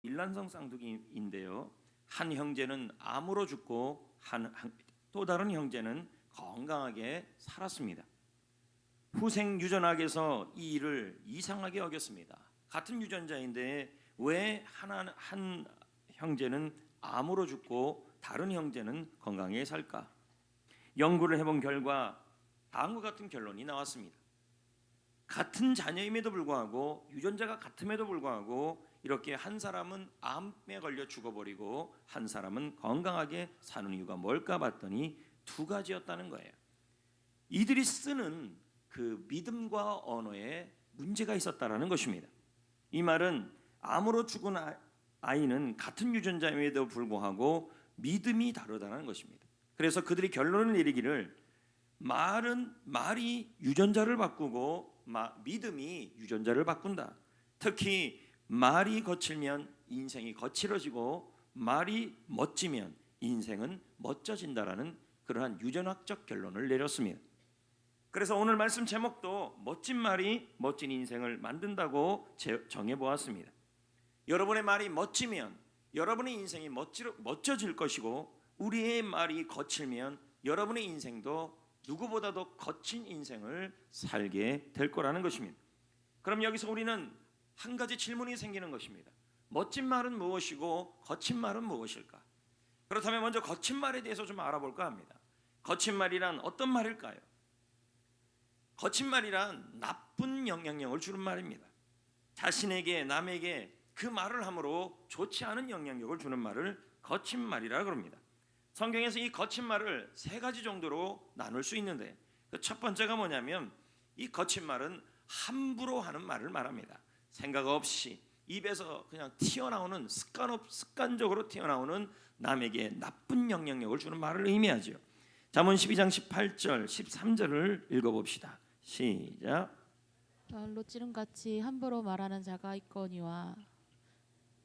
일란성 쌍둥이인데요. 한 형제는 암으로 죽고 또 다른 형제는 건강하게 살았습니다. 후생 유전학에서 이 일을 이상하게 여겼습니다. 같은 유전자인데 왜 한 형제는 암으로 죽고 다른 형제는 건강하게 살까? 연구를 해본 결과 다음과 같은 결론이 나왔습니다. 같은 자녀임에도 불구하고 유전자가 같음에도 불구하고 이렇게 한 사람은 암에 걸려 죽어버리고 한 사람은 건강하게 사는 이유가 뭘까 봤더니 두 가지였다는 거예요. 이들이 쓰는 그 믿음과 언어에 문제가 있었다라는 것입니다. 이 말은 암으로 죽은 아이는 같은 유전자임에도 불구하고 믿음이 다르다는 것입니다. 그래서 그들이 결론을 내리기를 말이 유전자를 바꾸고 믿음이 유전자를 바꾼다. 특히 말이 거칠면 인생이 거칠어지고 말이 멋지면 인생은 멋져진다라는 그러한 유전학적 결론을 내렸습니다. 그래서 오늘 말씀 제목도 멋진 말이 멋진 인생을 만든다고 정해보았습니다. 여러분의 말이 멋지면 여러분의 인생이 멋져질 것이고 우리의 말이 거칠면 여러분의 인생도 누구보다도 거친 인생을 살게 될 거라는 것입니다. 그럼 여기서 우리는 한 가지 질문이 생기는 것입니다. 멋진 말은 무엇이고 거친 말은 무엇일까? 그렇다면 먼저 거친 말에 대해서 좀 알아볼까 합니다. 거친 말이란 어떤 말일까요? 거친 말이란 나쁜 영향력을 주는 말입니다. 자신에게 남에게 그 말을 함으로 좋지 않은 영향력을 주는 말을 거친 말이라 그럽니다. 성경에서 이 거친 말을 세 가지 정도로 나눌 수 있는데 그 첫 번째가 뭐냐면 이 거친 말은 함부로 하는 말을 말합니다. 생각 없이 입에서 그냥 튀어나오는 습관적으로 튀어나오는 남에게 나쁜 영향력을 주는 말을 의미하죠. 잠언 12장 18절 13절을 읽어봅시다. 시작. 발로 찌름같이 함부로 말하는 자가 있거니와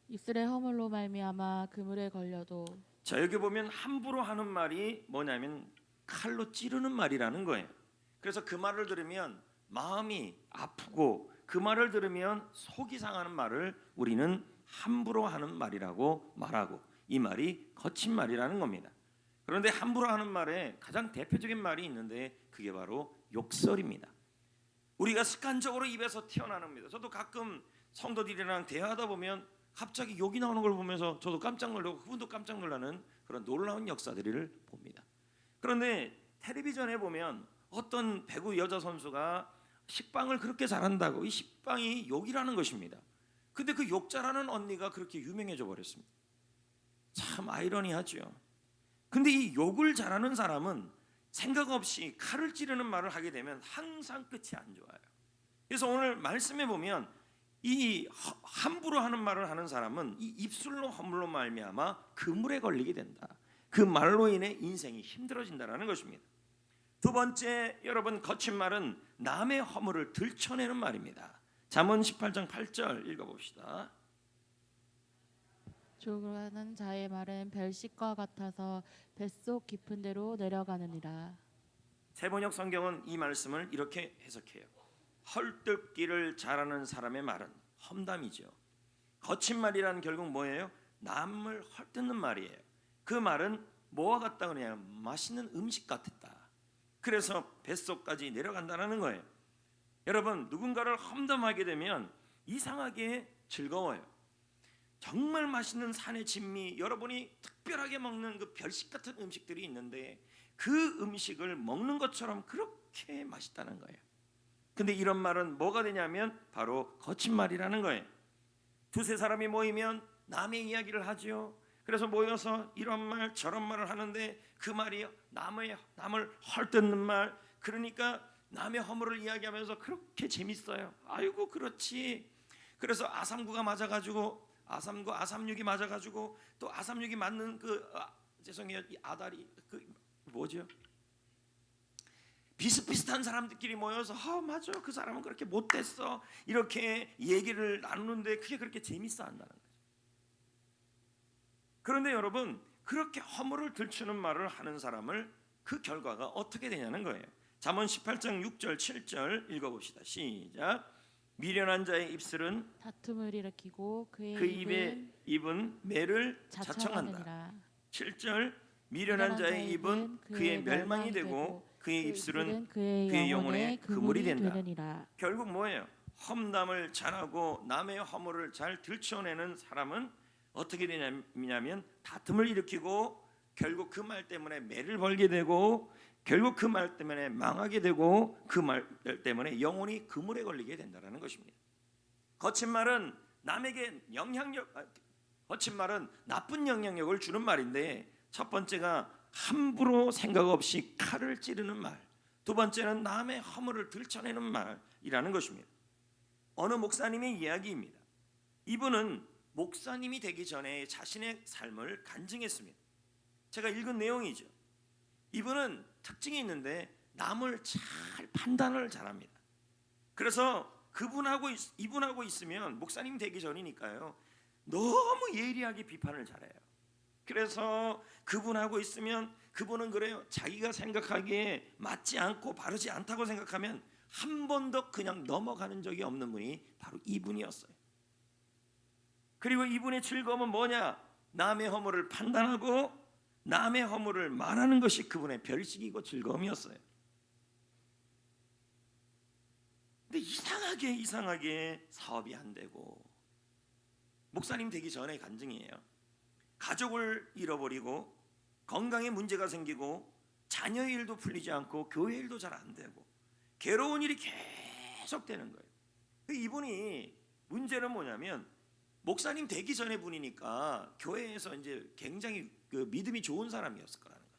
입술의 허물로 말미암아 그물에 걸려도. 자, 여기 보면 함부로 하는 말이 뭐냐면 칼로 찌르는 말이라는 거예요. 그래서 그 말을 들으면 마음이 아프고 그 말을 들으면 속이 상하는 말을 우리는 함부로 하는 말이라고 말하고 이 말이 거친 말이라는 겁니다. 그런데 함부로 하는 말에 가장 대표적인 말이 있는데 그게 바로 욕설입니다. 우리가 습관적으로 입에서 튀어나오는 겁니다. 저도 가끔 성도들이랑 대화하다 보면 갑자기 욕이 나오는 걸 보면서 저도 깜짝 놀라고 그분도 깜짝 놀라는 그런 놀라운 역사들을 봅니다. 그런데 텔레비전에 보면 어떤 배구 여자 선수가 식빵을 그렇게 잘한다고 이 식빵이 욕이라는 것입니다. 근데 그 욕 잘하는 언니가 그렇게 유명해져 버렸습니다. 참 아이러니하죠. 근데 이 욕을 잘하는 사람은 생각 없이 칼을 찌르는 말을 하게 되면 항상 끝이 안 좋아요. 그래서 오늘 말씀에 보면 이 함부로 하는 말을 하는 사람은 이 입술로 허물로 말미암아 그물에 걸리게 된다. 그 말로 인해 인생이 힘들어진다라는 것입니다. 두 번째, 여러분, 거친 말은 남의 허물을 들춰내는 말입니다. 잠언 18장 8절 읽어봅시다. 조롱하는 자의 말은 별식과 같아서 뱃속 깊은 데로 내려가느니라. 새번역 성경은 이 말씀을 이렇게 해석해요. 헐뜯기를 잘하는 사람의 말은 험담이죠. 거친 말이란 결국 뭐예요? 남을 헐뜯는 말이에요. 그 말은 뭐와 같다 그러냐? 맛있는 음식 같았다. 그래서 뱃속까지 내려간다는 거예요. 여러분, 누군가를 험담하게 되면 이상하게 즐거워요. 정말 맛있는 산의 진미, 여러분이 특별하게 먹는 그 별식 같은 음식들이 있는데 그 음식을 먹는 것처럼 그렇게 맛있다는 거예요. 근데 이런 말은 뭐가 되냐면 바로 거친 말이라는 거예요. 두세 사람이 모이면 남의 이야기를 하죠. 그래서 모여서 이런 말 저런 말을 하는데 그 말이 남을 헐뜯는 말, 그러니까 남의 허물을 이야기하면서 그렇게 재밌어요. 아이고 그렇지. 그래서 아삼구가 맞아가지고 아삼구 아삼육이 맞아가지고 또 아삼육이 맞는 죄송해요, 이 아다리 뭐죠? 비슷비슷한 사람들끼리 모여서 맞아, 그 사람은 그렇게 못됐어, 이렇게 얘기를 나누는데 그게 그렇게 재밌어 한다는 거죠. 그런데 여러분, 그렇게 허물을 들추는 말을 하는 사람을 그 결과가 어떻게 되냐는 거예요. 잠언 18장 6절 7절 읽어봅시다. 시작. 미련한 자의 입술은 다툼을 일으키고 그의 그 입에 입은 매를 자청한다. 자청하느니라. 7절 미련한 자의 입은 그의 멸망이 되고 그의 입술은 그의 영혼의 그물이 된다. 되느니라. 결국 뭐예요? 험담을 잘하고 남의 허물을 잘 들춰내는 사람은 어떻게 되냐면 다툼을 일으키고 결국 그 말 때문에 매를 벌게 되고 결국 그 말 때문에 망하게 되고 그 말 때문에 영혼이 그물에 걸리게 된다는 것입니다. 거친 말은 남에게 거친 말은 나쁜 영향력을 주는 말인데 첫 번째가 함부로 생각 없이 칼을 찌르는 말, 두 번째는 남의 허물을 들춰내는 말이라는 것입니다. 어느 목사님의 이야기입니다. 이분은 목사님이 되기 전에 자신의 삶을 간증했습니다. 제가 읽은 내용이죠. 이분은 특징이 있는데 남을 잘 판단을 잘합니다. 그래서 이분하고 있으면 목사님 되기 전이니까요. 너무 예리하게 비판을 잘해요. 그래서 그분하고 있으면 그분은 그래요. 자기가 생각하기에 맞지 않고 바르지 않다고 생각하면 한 번도 그냥 넘어가는 적이 없는 분이 바로 이분이었어요. 그리고 이분의 즐거움은 뭐냐? 남의 허물을 판단하고 남의 허물을 말하는 것이 그분의 별식이고 즐거움이었어요. 근데 이상하게 사업이 안 되고 목사님 되기 전에 간증이에요. 가족을 잃어버리고 건강에 문제가 생기고 자녀 일도 풀리지 않고 교회 일도 잘 안 되고 괴로운 일이 계속 되는 거예요. 이분이 문제는 뭐냐면 목사님 되기 전에 분이니까 교회에서 이제 굉장히 그 믿음이 좋은 사람이었을 거라는 거죠.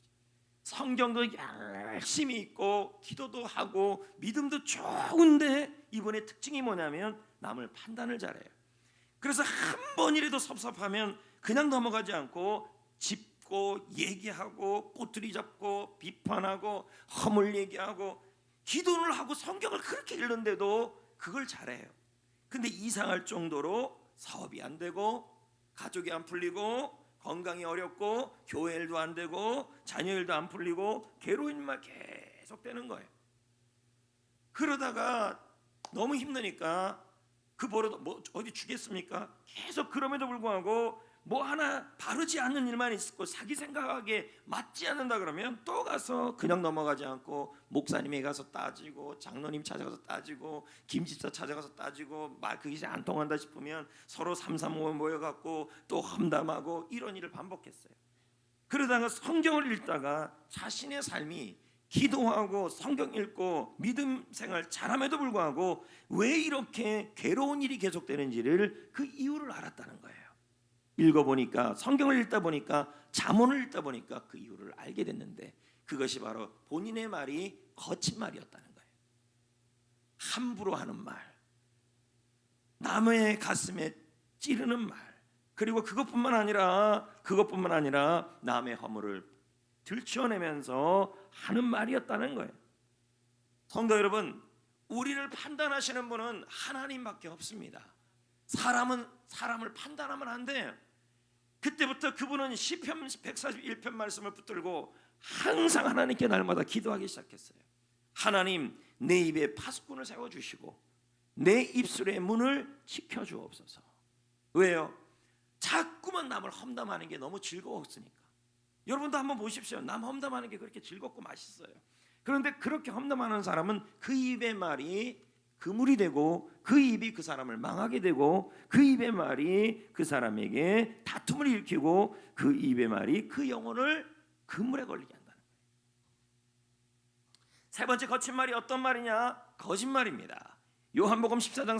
성경도 열심히 읽고 기도도 하고 믿음도 좋은데 이분의 특징이 뭐냐면 남을 판단을 잘해요. 그래서 한 번이라도 섭섭하면 그냥 넘어가지 않고 짚고 얘기하고 꼬투리 잡고 비판하고 허물 얘기하고 기도를 하고 성경을 그렇게 읽는데도 그걸 잘해요. 근데 이상할 정도로 사업이 안 되고 가족이 안 풀리고 건강이 어렵고 교회 일도 안 되고 자녀 일도 안 풀리고 괴로운 일만 계속 되는 거예요. 그러다가 너무 힘드니까 그 버릇 뭐 어디 주겠습니까? 계속 그럼에도 불구하고 뭐 하나 바르지 않는 일만 있고 자기 생각에 맞지 않는다 그러면 또 가서 그냥 넘어가지 않고 목사님에 가서 따지고 장로님 찾아가서 따지고 김집사 찾아가서 따지고 말 그게 이제 안 통한다 싶으면 서로 삼삼오오 모여갖고 또 험담하고 이런 일을 반복했어요. 그러다가 성경을 읽다가 자신의 삶이 기도하고 성경 읽고 믿음 생활 잘함에도 불구하고 왜 이렇게 괴로운 일이 계속되는지를 그 이유를 알았다는 거예요. 읽어보니까 성경을 읽다 보니까 잠언을 읽다 보니까 그 이유를 알게 됐는데 그것이 바로 본인의 말이 거친 말이었다는 거예요. 함부로 하는 말, 남의 가슴에 찌르는 말, 그리고 그것뿐만 아니라 남의 허물을 들춰내면서 하는 말이었다는 거예요. 성도 여러분, 우리를 판단하시는 분은 하나님밖에 없습니다. 사람을 판단하면 안 돼요. 그때부터 그분은 시편 141편 말씀을 붙들고 항상 하나님께 날마다 기도하기 시작했어요. 하나님, 내 입에 파수꾼을 세워주시고 내 입술의 문을 지켜주옵소서. 왜요? 자꾸만 남을 험담하는 게 너무 즐거웠으니까. 여러분도 한번 보십시오. 남 험담하는 게 그렇게 즐겁고 맛있어요. 그런데 그렇게 험담하는 사람은 그 입의 말이 그물이 되고 그 입이 그 사람을 망하게 되고 그 입의 말이 그 사람에게 다툼을 일으키고 그 입의 말이 그 영혼을 그물에 걸리게 한다는 거예요. 세 번째 거친 말이 어떤 말이냐? 거짓말입니다. 요한복음 14장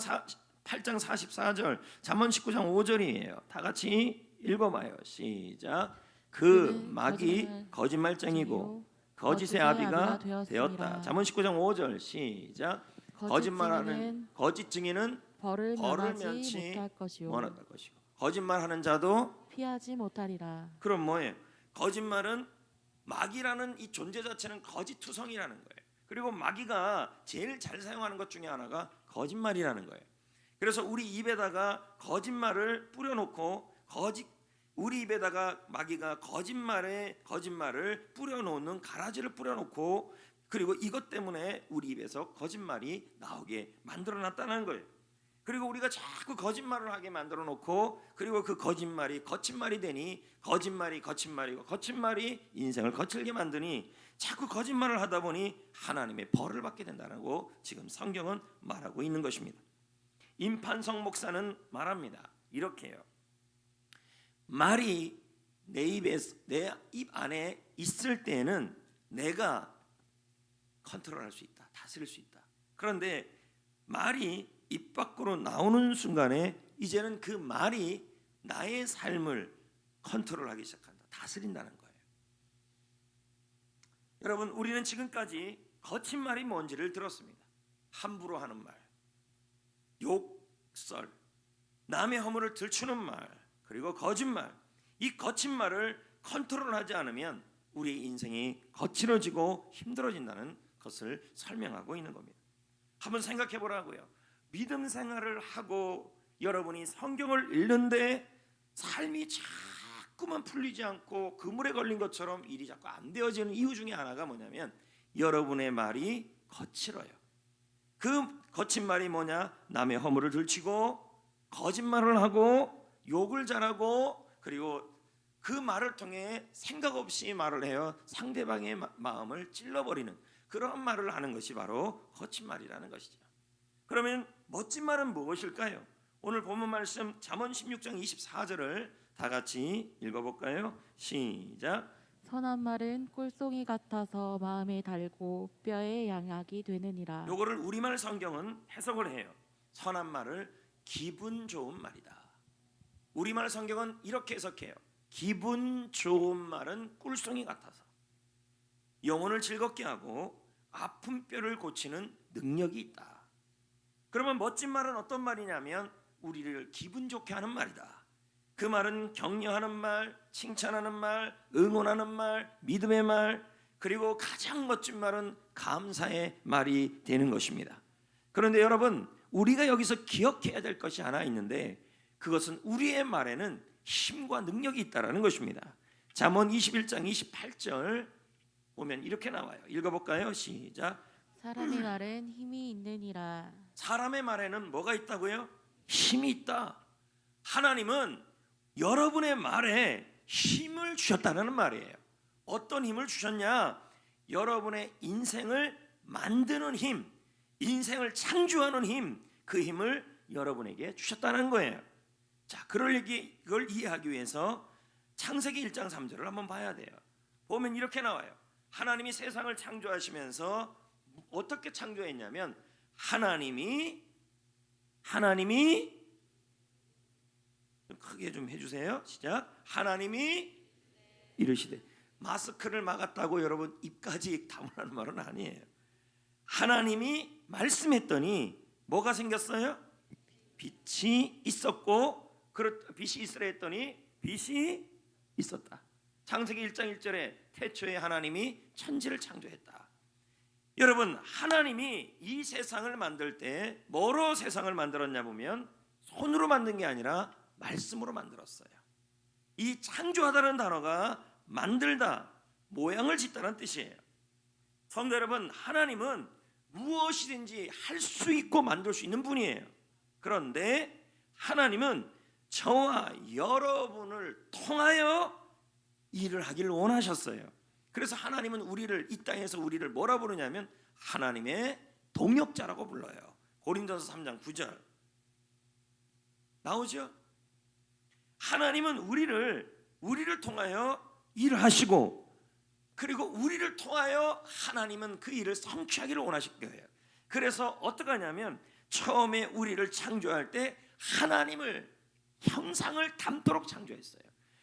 8장 44절, 잠언 19장 5절이에요. 다 같이 읽어봐요. 시작. 그 마귀 거짓말쟁이고 거짓의 아비가 되었다. 잠언 19장 5절 시작. 거짓말하는 거짓 증인은 벌을 면치 못할 것이고 거짓말하는 자도 피하지 못하리라. 그럼 뭐예요? 거짓말은 마귀라는 이 존재 자체는 거짓투성이라는 거예요. 그리고 마귀가 제일 잘 사용하는 것 중에 하나가 거짓말이라는 거예요. 그래서 우리 입에다가 거짓말을 뿌려놓고 우리 입에다가 마귀가 거짓말을 뿌려놓는 가라지를 뿌려놓고 그리고 이것 때문에 우리 입에서 거짓말이 나오게 만들어놨다는 거예요. 그리고 우리가 자꾸 거짓말을 하게 만들어 놓고, 그리고 그 거짓말이 거친 말이 되니 거짓말이 거친 말이고 거친 말이 인생을 거칠게 만드니 자꾸 거짓말을 하다 보니 하나님의 벌을 받게 된다고 지금 성경은 말하고 있는 것입니다. 임판성 목사는 말합니다. 이렇게요. 말이 내 입 안에 있을 때는 내가 컨트롤할 수 있다, 다스릴 수 있다. 그런데 말이 입 밖으로 나오는 순간에 이제는 그 말이 나의 삶을 컨트롤하기 시작한다, 다스린다는 거예요. 여러분, 우리는 지금까지 거친 말이 뭔지를 들었습니다. 함부로 하는 말, 욕설, 남의 허물을 들추는 말, 그리고 거짓말. 이 거친 말을 컨트롤하지 않으면 우리의 인생이 거칠어지고 힘들어진다는 것을 설명하고 있는 겁니다. 한번 생각해 보라고요. 믿음 생활을 하고 여러분이 성경을 읽는데 삶이 자꾸만 풀리지 않고 그물에 걸린 것처럼 일이 자꾸 안 되어지는 이유 중에 하나가 뭐냐면 여러분의 말이 거칠어요. 그 거친 말이 뭐냐? 남의 허물을 들추고 거짓말을 하고 욕을 잘하고, 그리고 그 말을 통해 생각 없이 말을 해요. 상대방의 마음을 찔러버리는 그런 말을 하는 것이 바로 거친 말이라는 것이죠. 그러면 멋진 말은 무엇일까요? 오늘 본문 말씀 잠언 16장 24절을 다 같이 읽어볼까요? 시작. 선한 말은 꿀송이 같아서 마음에 달고 뼈에 양약이 되느니라. 요거를 우리말 성경은 해석을 해요. 선한 말을 기분 좋은 말이다. 우리말 성경은 이렇게 해석해요. 기분 좋은 말은 꿀송이 같아서 영혼을 즐겁게 하고 아픈 뼈를 고치는 능력이 있다. 그러면 멋진 말은 어떤 말이냐면 우리를 기분 좋게 하는 말이다. 그 말은 격려하는 말, 칭찬하는 말, 응원하는 말, 믿음의 말, 그리고 가장 멋진 말은 감사의 말이 되는 것입니다. 그런데 여러분, 우리가 여기서 기억해야 될 것이 하나 있는데 그것은 우리의 말에는 힘과 능력이 있다라는 것입니다. 잠언 21장 28절 보면 이렇게 나와요. 읽어볼까요? 시작. 사람의 말엔 힘이 있느니라. 사람의 말에는 뭐가 있다고요? 힘이 있다. 하나님은 여러분의 말에 힘을 주셨다는 말이에요. 어떤 힘을 주셨냐? 여러분의 인생을 만드는 힘, 인생을 창조하는 힘, 그 힘을 여러분에게 주셨다는 거예요. 자, 그걸 이해하기 위해서 창세기 1장 3절을 한번 봐야 돼요. 보면 이렇게 나와요. 하나님이 세상을 창조하시면서 어떻게 창조했냐면 하나님이 크게 좀 해주세요. 시작. 하나님이 이르시되. 마스크를 막았다고 여러분 입까지 다물라는 말은 아니에요. 하나님이 말씀했더니 뭐가 생겼어요? 빛이 있었고, 빛이 있으라 했더니 빛이 있었다. 창세기 1장 1절에 태초에 하나님이 천지를 창조했다. 여러분, 하나님이 이 세상을 만들 때 뭐로 세상을 만들었냐 보면 손으로 만든 게 아니라 말씀으로 만들었어요. 이 창조하다는 단어가 만들다, 모양을 짓다는 뜻이에요. 성도 여러분, 하나님은 무엇이든지 할 수 있고 만들 수 있는 분이에요. 그런데 하나님은 저와 여러분을 통하여 일을 하기를 원하셨어요. 그래서 하나님은 이 땅에서 우리를 뭐라 부르냐면 하나님의 동역자라고 불러요. 고린도서 3장 9절 나오죠? 하나님은 우리를 통하여 일을 하시고, 그리고 우리를 통하여 하나님은 그 일을 성취하기를 원하실 거예요. 그래서 어떻게 하냐면 처음에 우리를 창조할 때 하나님을 형상을 닮도록 창조했어요.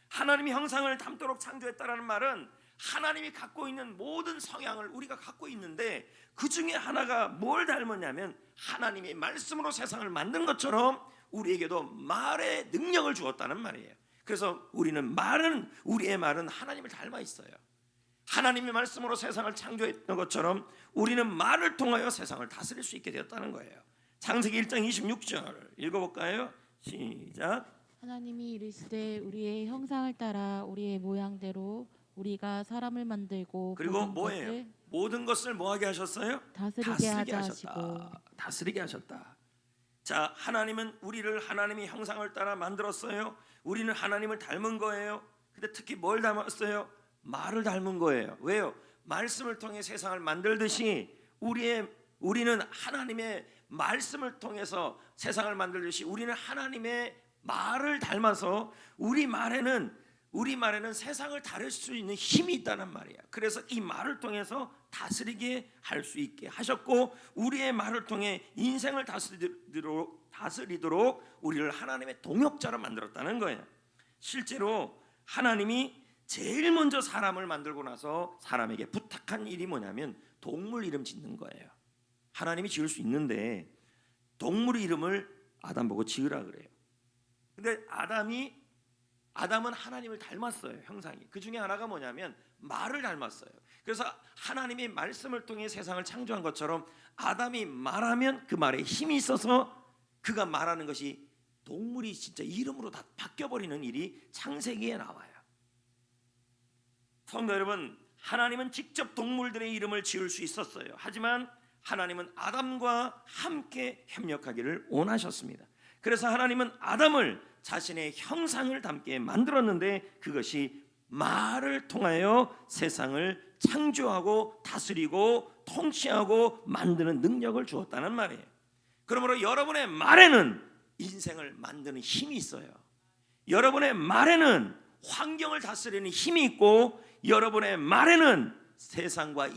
하나님이 형상을 닮도록 창조했다라는 말은 하나님이 갖고 있는 모든 성향을 우리가 갖고 있는데 그 중에 하나가 뭘 닮았냐면 하나님이 말씀으로 세상을 만든 것처럼 우리에게도 말의 능력을 주었다는 말이에요. 그래서 우리의 말은 하나님을 닮아 있어요. 하나님의 말씀으로 세상을 창조했던 것처럼 우리는 말을 통하여 세상을 다스릴 수 있게 되었다는 거예요. 창세기 1장 26절 읽어볼까요? 시작. 하나님이 이르시되 우리의 형상을 따라 우리의 모양대로 우리가 사람을 만들고 그리고 모든 뭐예요? 것을 모든 것을 뭐하게 하셨어요? 다스리게 하자 하시고. 다스리게 하셨다. 자, 하나님은 우리를 하나님의 형상을 따라 만들었어요. 우리는 하나님을 닮은 거예요. 근데 특히 뭘 닮았어요? 말을 닮은 거예요. 왜요? 말씀을 통해 세상을 만들듯이 우리는 하나님의 말씀을 통해서 세상을 만들듯이 우리는 하나님의 말을 닮아서 우리 말에는 세상을 다룰 수 있는 힘이 있다는 말이야. 그래서 이 말을 통해서 다스리게 할 수 있게 하셨고, 우리의 말을 통해 인생을 다스리도록 우리를 하나님의 동역자로 만들었다는 거예요. 실제로 하나님이 제일 먼저 사람을 만들고 나서 사람에게 부탁한 일이 뭐냐면 동물 이름 짓는 거예요. 하나님이 지을 수 있는데 동물 이름을 아담 보고 지으라 그래요. 근데 아담은 하나님을 닮았어요. 형상이. 그 중에 하나가 뭐냐면 말을 닮았어요. 그래서 하나님의 말씀을 통해 세상을 창조한 것처럼 아담이 말하면 그 말에 힘이 있어서 그가 말하는 것이 동물이 진짜 이름으로 다 바뀌어버리는 일이 창세기에 나와요. 성도 여러분, 하나님은 직접 동물들의 이름을 지을 수 있었어요. 하지만 하나님은 아담과 함께 협력하기를 원하셨습니다. 그래서 하나님은 아담을 자신의 형상을 닮게 만들었는데 그것이 말을 통하여 세상을 창조하고 다스리고 통치하고 만드는 능력을 주었다는 말이에요. 그러므로 여러분의 말에는 인생을 만드는 힘이 있어요. 여러분의 말에는 환경을 다스리는 힘이 있고, 여러분의 말에는 세상과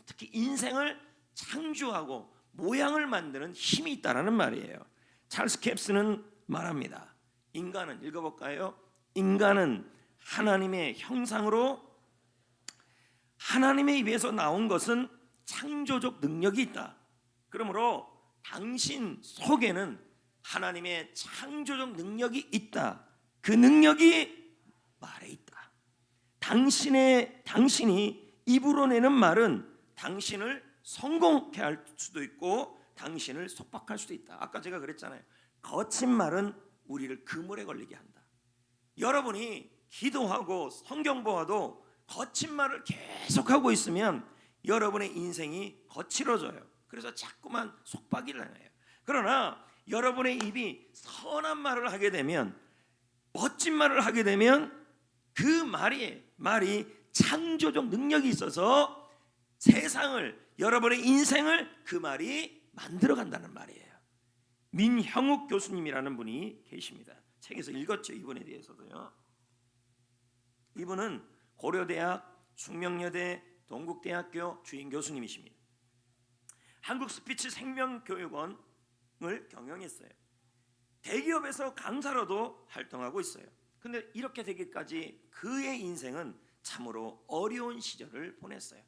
특히 인생을 창조하고 모양을 만드는 힘이 있다는 말이에요. 찰스 캡스는 말합니다. 인간은, 읽어볼까요? 인간은 하나님의 형상으로, 하나님의 입에서 나온 것은 창조적 능력이 있다. 그러므로 당신 속에는 하나님의 창조적 능력이 있다. 그 능력이 말에 있다. 당신이 입으로 내는 말은 당신을 성공케 할 수도 있고 당신을 속박할 수도 있다. 아까 제가 그랬잖아요. 거친 말은 우리를 그물에 걸리게 한다. 여러분이 기도하고 성경 보아도 거친 말을 계속하고 있으면 여러분의 인생이 거칠어져요. 그래서 자꾸만 속박이 나요. 그러나 여러분의 입이 선한 말을 하게 되면, 멋진 말을 하게 되면 그 말이 창조적 능력이 있어서 세상을, 여러분의 인생을 그 말이 만들어 간다는 말이에요. 민형욱 교수님이라는 분이 계십니다. 책에서 읽었죠, 이분에 대해서도요. 이분은 고려대학, 숙명여대, 동국대학교 주임 교수님이십니다. 한국 스피치 생명교육원을 경영했어요. 대기업에서 강사로도 활동하고 있어요. 근데 이렇게 되기까지 그의 인생은 참으로 어려운 시절을 보냈어요.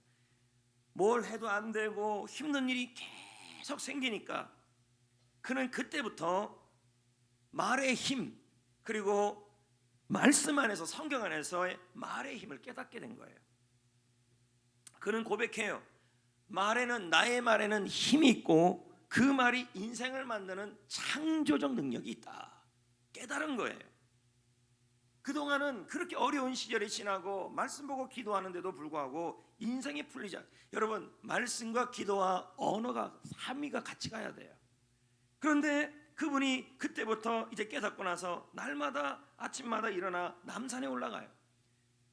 뭘 해도 안 되고 힘든 일이 계속 생기니까 그는 그때부터 말의 힘, 그리고 말씀 안에서, 성경 안에서의 말의 힘을 깨닫게 된 거예요. 그는 고백해요. 나의 말에는 힘이 있고 그 말이 인생을 만드는 창조적 능력이 있다. 깨달은 거예요. 그동안은 그렇게 어려운 시절이 지나고 말씀 보고 기도하는데도 불구하고 인생이 풀리지 않아요. 여러분, 말씀과 기도와 언어가 삼위가 같이 가야 돼요. 그런데 그분이 그때부터 이제 깨닫고 나서 날마다 아침마다 일어나 남산에 올라가요.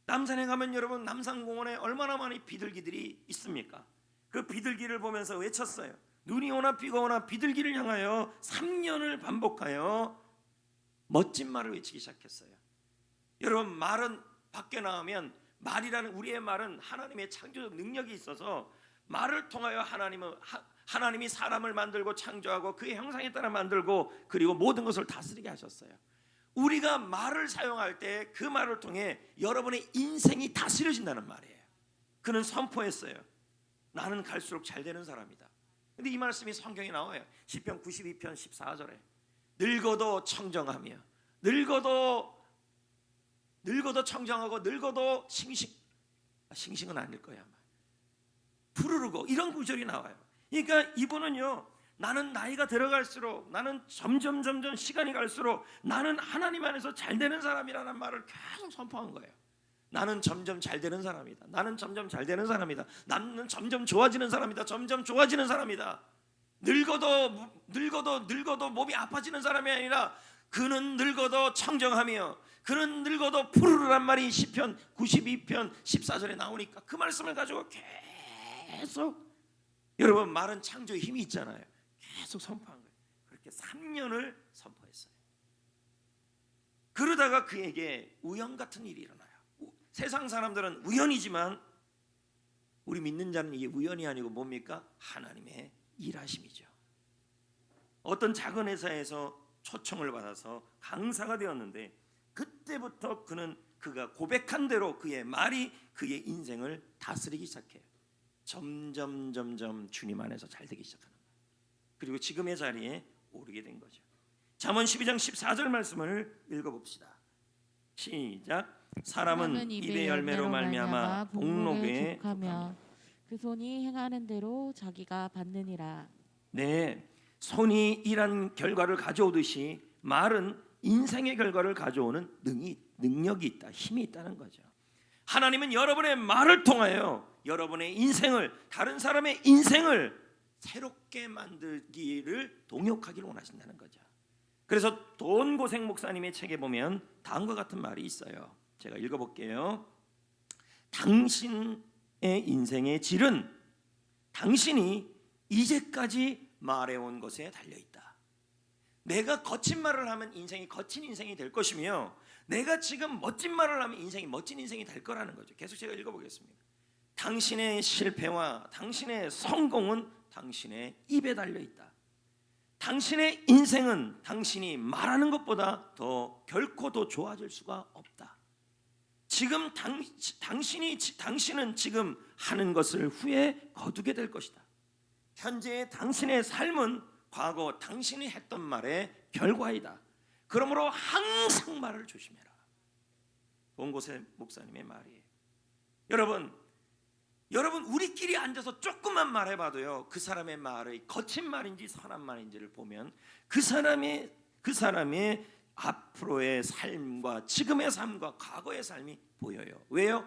남산에 가면 여러분, 남산공원에 얼마나 많은 비둘기들이 있습니까? 그 비둘기를 보면서 외쳤어요. 눈이 오나 비가 오나 비둘기를 향하여 3년을 반복하여 멋진 말을 외치기 시작했어요. 여러분, 말은 밖에 나오면, 우리의 말은 하나님의 창조적 능력이 있어서 말을 통하여 하나님이 사람을 만들고 창조하고 그의 형상에 따라 만들고 그리고 모든 것을 다스리게 하셨어요. 우리가 말을 사용할 때 그 말을 통해 여러분의 인생이 다스려진다는 말이에요. 그는 선포했어요. 나는 갈수록 잘 되는 사람이다. 근데 이 말씀이 성경에 나와요. 시편 92편 14절에 늙어도 청정하며, 늙어도 청정하고 늙어도 싱싱은 아닐 거야 아마, 푸르르고, 이런 구절이 나와요. 그러니까 이분은요, 나는 나이가 들어갈수록, 나는 점점 시간이 갈수록 나는 하나님 안에서 잘 되는 사람이라는 말을 계속 선포한 거예요. 나는 점점 잘 되는 사람이다. 나는 점점 잘 되는 사람이다. 나는 점점 좋아지는 사람이다. 점점 좋아지는 사람이다. 늙어도 몸이 아파지는 사람이 아니라 그는 늙어도 청정하며 그는 늙어도 푸르르란 말이 시편 92편 14절에 나오니까 그 말씀을 가지고 계속 여러분 말은 창조의 힘이 있잖아요. 계속 선포한 거예요. 그렇게 3년을 선포했어요. 그러다가 그에게 우연 같은 일이 일어나요. 세상 사람들은 우연이지만 우리 믿는 자는 이게 우연이 아니고 뭡니까? 하나님의 일하심이죠. 어떤 작은 회사에서 초청을 받아서 강사가 되었는데 그때부터 그가 고백한 대로 그의 말이 그의 인생을 다스리기 시작해요. 점점 주님 안에서 잘 되기 시작하는 거예요. 그리고 지금의 자리에 오르게 된 거죠. 잠언 12장 14절 말씀을 읽어봅시다. 시작. 사람은 입의 열매로 말미암아 복록에 족하며 그 손이 행하는 대로 자기가 받느니라. 네, 손이 일한 결과를 가져오듯이 말은 인생의 결과를 가져오는 능력이 있다, 힘이 있다는 거죠. 하나님은 여러분의 말을 통하여 여러분의 인생을, 다른 사람의 인생을 새롭게 만들기를 동역하기를 원하신다는 거죠. 그래서 돈고생 목사님의 책에 보면 다음과 같은 말이 있어요. 제가 읽어볼게요. 당신의 인생의 질은 당신이 이제까지 말해온 것에 달려있다. 내가 거친 말을 하면 인생이 거친 인생이 될 것이며 내가 지금 멋진 말을 하면 인생이 멋진 인생이 될 거라는 거죠. 계속 제가 읽어보겠습니다. 당신의 실패와 당신의 성공은 당신의 입에 달려있다. 당신의 인생은 당신이 말하는 것보다 결코 더 좋아질 수가 없다. 지금 당신은 지금 하는 것을 후에 거두게 될 것이다. 현재의 당신의 삶은 과거 당신이 했던 말의 결과이다. 그러므로 항상 말을 조심해라. 본고세 목사님의 말이에요. 여러분 우리끼리 앉아서 조금만 말해봐도요, 그 사람의 말의 거친 말인지 선한 말인지를 보면 그 사람의 앞으로의 삶과 지금의 삶과 과거의 삶이 보여요. 왜요?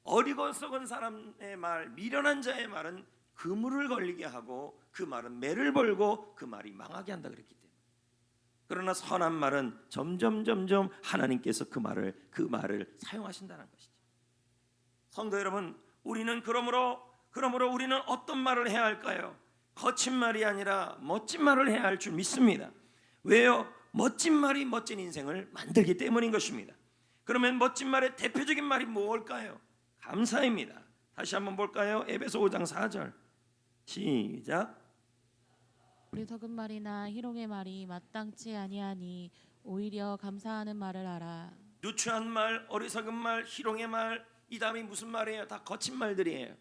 어리석은 사람의 말, 미련한 자의 말은 그물을 걸리게 하고 그 말은 매를 벌고 그 말이 망하게 한다 그랬기 때문에. 그러나 선한 말은 점점 하나님께서 그 말을 사용하신다는 것이죠. 성도 여러분, 우리는 그러므로 우리는 어떤 말을 해야 할까요? 거친 말이 아니라 멋진 말을 해야 할 줄 믿습니다. 왜요? 멋진 말이 멋진 인생을 만들기 때문인 것입니다. 그러면 멋진 말의 대표적인 말이 뭘까요? 감사입니다. 다시 한번 볼까요? 에베소 5장 4절 시작. 어리석은 말이나 희롱의 말이 마땅치 아니하니 오히려 감사하는 말을 하라. 누추한 말, 어리석은 말, 희롱의 말, 이 다음이 무슨 말이에요? 다 거친 말들이에요.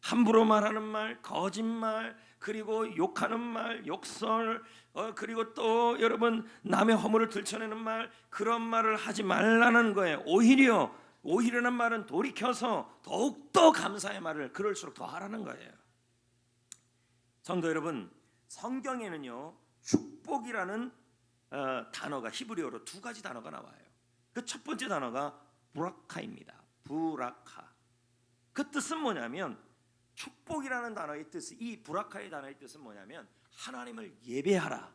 함부로 말하는 말, 거짓말, 그리고 욕하는 말, 욕설, 그리고 또 여러분 남의 허물을 들춰내는 말, 그런 말을 하지 말라는 거예요. 오히려는 말은 돌이켜서 더욱더 감사의 말을 그럴수록 더 하라는 거예요. 성도 여러분, 성경에는요 축복이라는 단어가 히브리어로 두 가지 단어가 나와요. 그 첫 번째 단어가 브라카입니다. 브라카. 그 뜻은 뭐냐면, 축복이라는 단어의 뜻이, 이 브라카의 단어의 뜻은 뭐냐면 하나님을 예배하라,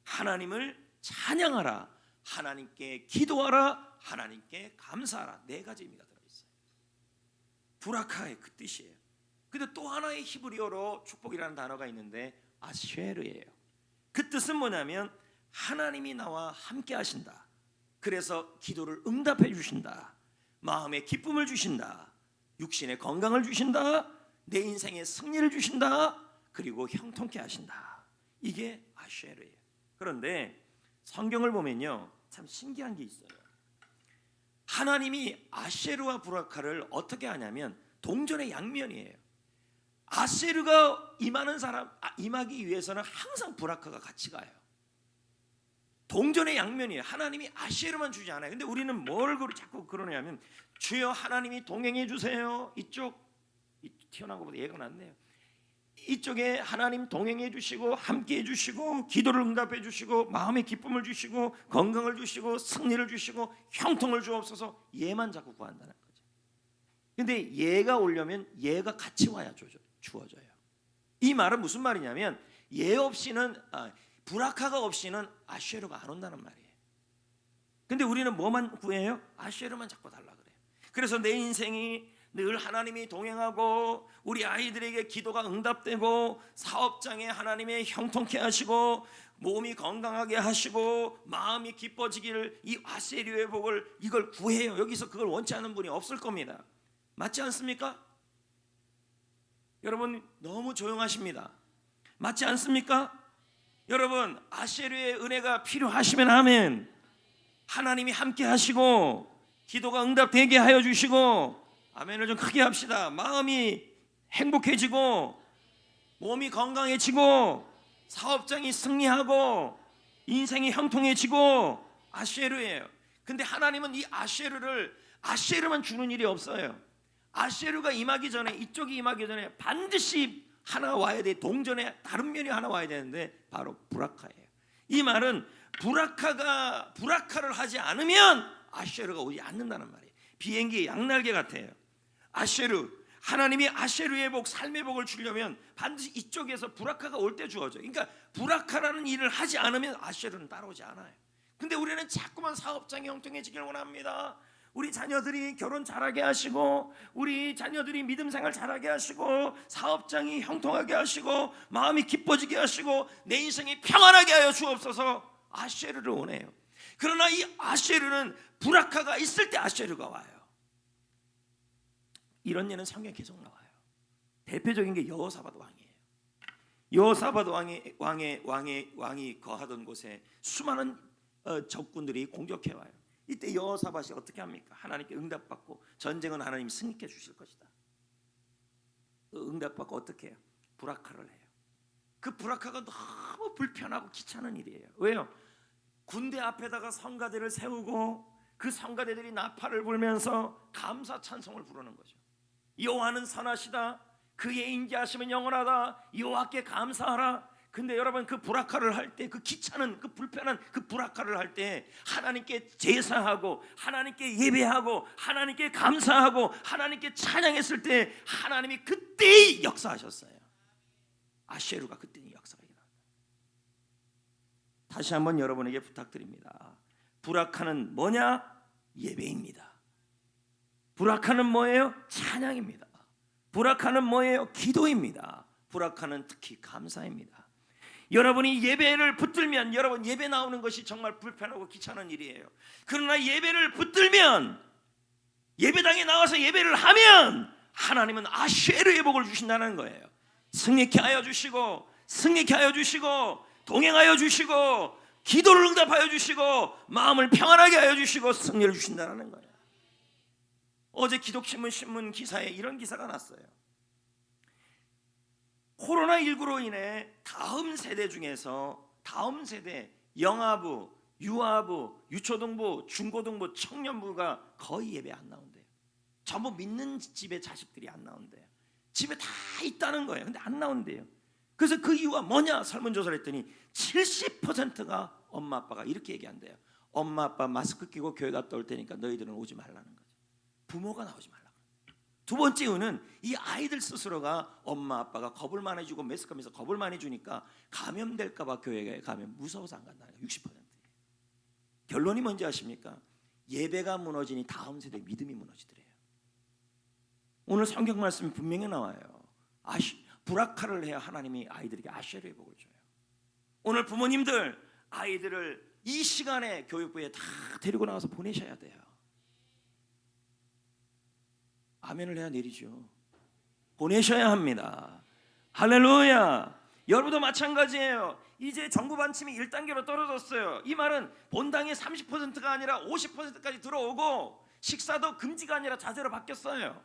하나님을 찬양하라, 하나님께 기도하라, 하나님께 감사하라. 네 가지 의미가 들어있어요. 브라카의 그 뜻이에요. 근데 또 하나의 히브리어로 축복이라는 단어가 있는데 아쉐르예요. 그 뜻은 뭐냐면 하나님이 나와 함께 하신다. 그래서 기도를 응답해 주신다. 마음의 기쁨을 주신다. 육신의 건강을 주신다. 내 인생의 승리를 주신다. 그리고 형통케 하신다. 이게 아쉐르예요. 그런데 성경을 보면요 참 신기한 게 있어요. 하나님이 아쉐르와 브라카를 어떻게 하냐면 동전의 양면이에요. 아쉐르가 임하기 위해서는 항상 브라카가 같이 가요. 동전의 양면이에요. 하나님이 아쉐르만 주지 않아요. 근데 우리는 뭘 자꾸 그러냐면, 주여 하나님이 동행해 주세요. 이쪽 튀어나온 것보다 얘가 낫네요. 이쪽에 하나님 동행해 주시고 함께 해 주시고 기도를 응답해 주시고 마음의 기쁨을 주시고 건강을 주시고 승리를 주시고 형통을 주옵소서. 얘만 자꾸 구한다는 거죠. 근데 얘가 오려면 얘가 같이 와야 주어져요. 이 말은 무슨 말이냐면, 예 없이는 브라카가 없이는 아쉐르가 안 온다는 말이에요. 근데 우리는 뭐만 구해요? 아쉐르만 자꾸 달라 그래요. 그래서 내 인생이 늘 하나님이 동행하고 우리 아이들에게 기도가 응답되고 사업장에 하나님의 형통케 하시고 몸이 건강하게 하시고 마음이 기뻐지기를, 이 아세리의 복을 이걸 구해요. 여기서 그걸 원치 않은 분이 없을 겁니다. 맞지 않습니까? 여러분 너무 조용하십니다. 맞지 않습니까? 여러분 아세리의 은혜가 필요하시면 아멘. 하나님이 함께 하시고 기도가 응답되게 하여 주시고, 아멘을 좀 크게 합시다. 마음이 행복해지고 몸이 건강해지고 사업장이 승리하고 인생이 형통해지고 아쉐르예요. 근데 하나님은 이 아쉐르만 주는 일이 없어요. 아쉐르가 임하기 전에, 이쪽이 임하기 전에 반드시 하나 와야 돼. 동전에 다른 면이 하나 와야 되는데 바로 브라카예요. 이 말은 브라카를 하지 않으면 아쉐르가 오지 않는다는 말이에요. 비행기의 양날개 같아요. 아쉐르, 하나님이 아쉐르의 복, 삶의 복을 주려면 반드시 이쪽에서 브라카가 올 때 주어져요. 그러니까 브라카라는 일을 하지 않으면 아쉐르는 따라오지 않아요. 근데 우리는 자꾸만 사업장이 형통해지길 원합니다. 우리 자녀들이 결혼 잘하게 하시고, 우리 자녀들이 믿음 생활 잘하게 하시고, 사업장이 형통하게 하시고, 마음이 기뻐지게 하시고, 내 인생이 평안하게 하여 주옵소서. 아쉐르를 원해요. 그러나 이 아쉐르는 브라카가 있을 때 아쉐르가 와요. 이런 예는 성경에 계속 나와요. 대표적인 게 여호사밧 왕이에요. 여호사밧 왕이 거하던 곳에 수많은 적군들이 공격해 와요. 이때 여호사밧이 어떻게 합니까? 하나님께 응답받고, 전쟁은 하나님이 승리해 주실 것이다. 응답받고 어떻게 해요? 브라카를 해요. 그 브라카가 너무 불편하고 귀찮은 일이에요. 왜요? 군대 앞에다가 성가대를 세우고 그 성가대들이 나팔을 불면서 감사 찬송을 부르는 거죠. 여호와는 선하시다, 그의 인자하심은 영원하다, 여호와께 감사하라. 근데 여러분 그 브라카를 할 때, 그 귀찮은, 그 불편한 그 브라카를 할 때 하나님께 제사하고 하나님께 예배하고 하나님께 감사하고 하나님께 찬양했을 때 하나님이 그때 역사하셨어요. 아쉐루가 그때 역사가 일어납니다. 다시 한번 여러분에게 부탁드립니다. 브라카는 뭐냐? 예배입니다. 브라카는 뭐예요? 찬양입니다. 브라카는 뭐예요? 기도입니다. 브라카는 특히 감사입니다. 여러분이 예배를 붙들면, 여러분 예배 나오는 것이 정말 불편하고 귀찮은 일이에요. 그러나 예배를 붙들면, 예배당에 나와서 예배를 하면 하나님은 아쉐르의 복을 주신다는 거예요. 승리케 하여 주시고, 승리케 하여 주시고, 동행하여 주시고, 기도를 응답하여 주시고, 마음을 평안하게 하여 주시고, 승리를 주신다는 거예요. 어제 기독신문 기사에 이런 기사가 났어요. 코로나19로 인해 다음 세대 중에서, 다음 세대 영아부, 유아부, 유초등부, 중고등부, 청년부가 거의 예배 안 나온대요. 전부 믿는 집에 자식들이 안 나온대요. 집에 다 있다는 거예요. 근데 안 나온대요. 그래서 그 이유가 뭐냐 설문조사를 했더니 70%가 엄마 아빠가 이렇게 얘기한대요. 엄마 아빠 마스크 끼고 교회 갔다 올 테니까 너희들은 오지 말라는 거죠. 부모가 나오지 말라고. 두 번째 이유는 이 아이들 스스로가 엄마 아빠가 겁을 많이 주고 매스컴에서 겁을 많이 주니까 감염될까 봐 교회에 가면 무서워서 안 간다는 거예요. 60%. 결론이 뭔지 아십니까? 예배가 무너지니 다음 세대 믿음이 무너지더래요. 오늘 성경 말씀이 분명히 나와요. 브라카를 해야 하나님이 아이들에게 아쉐르의 복을 줘요. 오늘 부모님들 아이들을 이 시간에 교육부에 다 데리고 나가서 보내셔야 돼요. 아멘을 해야 내리죠. 보내셔야 합니다. 할렐루야. 여러분도 마찬가지예요. 이제 정부 반침이 1단계로 떨어졌어요. 이 말은 본당이 30%가 아니라 50%까지 들어오고 식사도 금지가 아니라 자제로 바뀌었어요.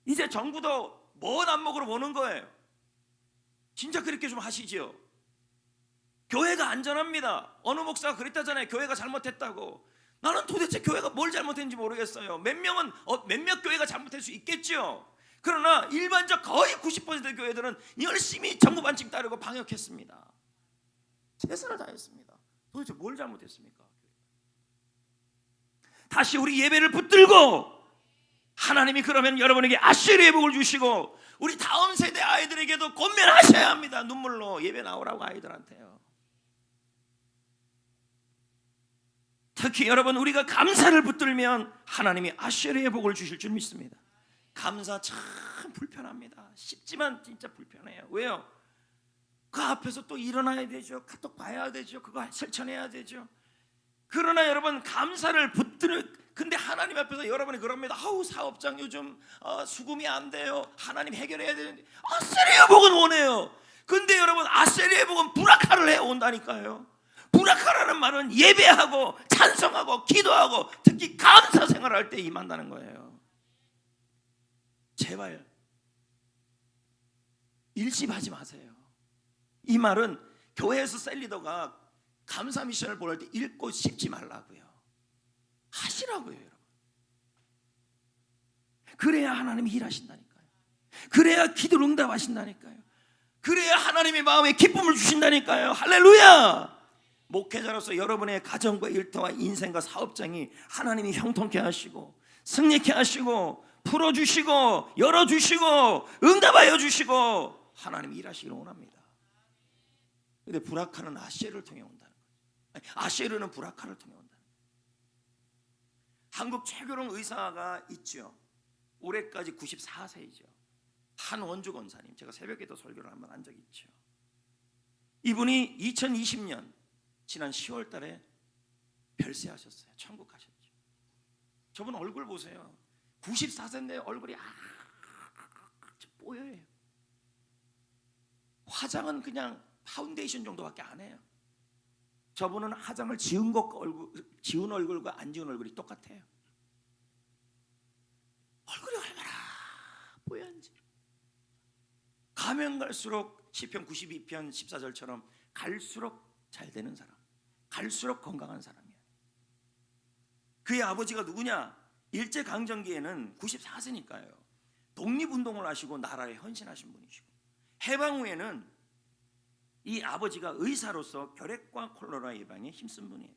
이제 정부도 먼 안목으로 보는 거예요. 진짜 그렇게 좀 하시죠. 교회가 안전합니다. 어느 목사가 그랬다잖아요. 교회가 잘못했다고. 나는 도대체 교회가 뭘 잘못했는지 모르겠어요. 몇몇 교회가 잘못할 수 있겠죠. 그러나 일반적 거의 90%의 교회들은 열심히 정부 반칙 따르고 방역했습니다. 최선을 다했습니다. 도대체 뭘 잘못했습니까? 다시 우리 예배를 붙들고 하나님이 그러면 여러분에게 아쉐르의 복을 주시고 우리 다음 세대 아이들에게도 권면하셔야 합니다. 눈물로 예배 나오라고 아이들한테요. 특히 여러분, 우리가 감사를 붙들면 하나님이 아쉐르의 복을 주실 줄 믿습니다. 감사 참 불편합니다. 쉽지만 진짜 불편해요. 왜요? 그 앞에서 또 일어나야 되죠. 또 봐야 되죠. 그거 실천해야 되죠. 그러나 여러분, 감사를 붙들을, 근데 하나님 앞에서 여러분이 그럽니다. 아우, 사업장 요즘 수금이 안 돼요. 하나님 해결해야 되는데 아세리의 복은 원해요. 근데 여러분, 아세리의 복은 브라카를 해온다니까요. 브라카라는 말은 예배하고 찬송하고 기도하고 특히 감사 생활할 때 임한다는 거예요. 제발 일십하지 마세요. 이 말은 교회에서 셀리더가 감사 미션을 보낼 때 읽고 씹지 말라고요. 하시라고요, 여러분. 그래야 하나님이 일하신다니까요. 그래야 기도를 응답하신다니까요. 그래야 하나님의 마음에 기쁨을 주신다니까요. 할렐루야. 목회자로서 여러분의 가정과 일터와 인생과 사업장이 하나님이 형통케 하시고 승리케 하시고 풀어주시고 열어주시고 응답하여 주시고 하나님이 일하시기를 원합니다. 근데 브라카는 아쉐르를 통해 온다는 거예요. 아쉐르는 브라카를 통해 온다는 거예요. 한국 최고령 의사가 있죠. 올해까지 94세이죠. 한원주 권사님, 제가 새벽에도 설교를 한번 한 적이 있죠. 이분이 2020년 지난 10월 달에 별세하셨어요. 천국 가셨죠. 저분 얼굴 보세요. 94세인데 얼굴이 뽀여요. 화장은 그냥 파운데이션 정도밖에 안 해요. 저분은 화장을 지은 얼굴과 안 지은 얼굴이 똑같아요. 얼굴이 얼마나 뽀얀지. 가면 갈수록 시편 92편 14절처럼 갈수록 잘 되는 사람, 갈수록 건강한 사람이에요. 그의 아버지가 누구냐? 일제강점기에는 94세니까요. 독립운동을 하시고 나라에 헌신하신 분이시고, 해방 후에는 이 아버지가 의사로서 결핵과 콜레라 예방에 힘쓴 분이에요.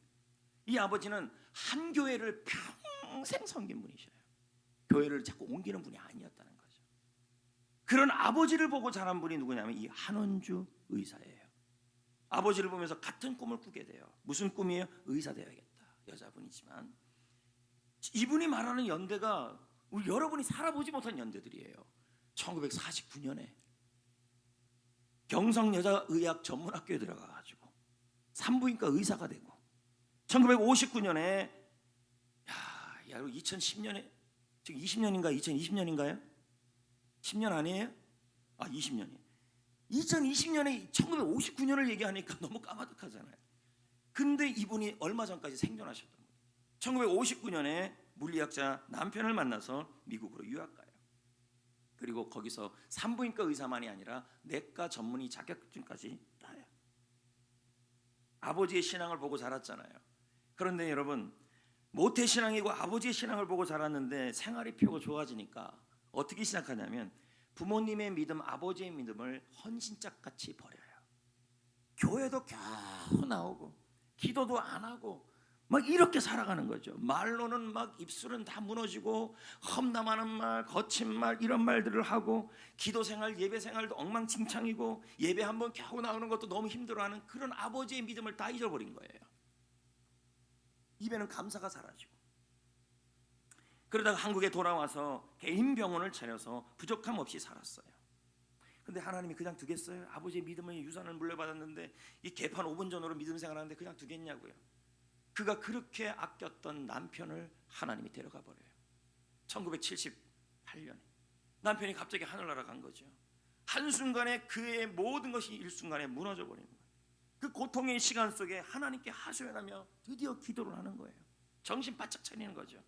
이 아버지는 한 교회를 평생 섬긴 분이셔요. 교회를 자꾸 옮기는 분이 아니었다는 거죠. 그런 아버지를 보고 자란 분이 누구냐면 이 한원주 의사예요. 아버지를 보면서 같은 꿈을 꾸게 돼요. 무슨 꿈이에요? 의사 되어야겠다. 여자분이지만 이분이 말하는 연대가 우리 여러분이 살아보지 못한 연대들이에요. 1949년에 경성여자의학 전문학교에 들어가가지고 산부인과 의사가 되고, 1959년에 2010년에 지금 20년인가 2020년인가요? 10년 아니에요? 20년이에요. 2020년에 1959년을 얘기하니까 너무 까마득하잖아요. 근데 이분이 얼마 전까지 생존하셨던 거예요. 1959년에 물리학자 남편을 만나서 미국으로 유학 가요. 그리고 거기서 산부인과 의사만이 아니라 내과 전문의 자격증까지 따요. 아버지의 신앙을 보고 자랐잖아요. 그런데 여러분, 모태신앙이고 아버지의 신앙을 보고 자랐는데 생활이 피고 좋아지니까 어떻게 시작하냐면 부모님의 믿음, 아버지의 믿음을 헌신짝같이 버려요. 교회도 겨우 나오고 기도도 안 하고 막 이렇게 살아가는 거죠. 말로는 막 입술은 다 무너지고 험담하는 말, 거친 말, 이런 말들을 하고, 기도 생활, 예배 생활도 엉망진창이고, 예배 한번 겨우 나오는 것도 너무 힘들어하는 그런 아버지의 믿음을 다 잊어버린 거예요. 입에는 감사가 사라지고. 그러다가 한국에 돌아와서 개인 병원을 차려서 부족함 없이 살았어요. 근데 하나님이 그냥 두겠어요? 아버지의 믿음의 유산을 물려받았는데 이 개판 5분 전으로 믿음 생활하는데 그냥 두겠냐고요. 그가 그렇게 아꼈던 남편을 하나님이 데려가 버려요. 1978년에 남편이 갑자기 하늘나라 간 거죠. 한순간에 그의 모든 것이 일순간에 무너져 버리는 거예요. 그 고통의 시간 속에 하나님께 하소연하며 드디어 기도를 하는 거예요. 정신 바짝 차리는 거죠.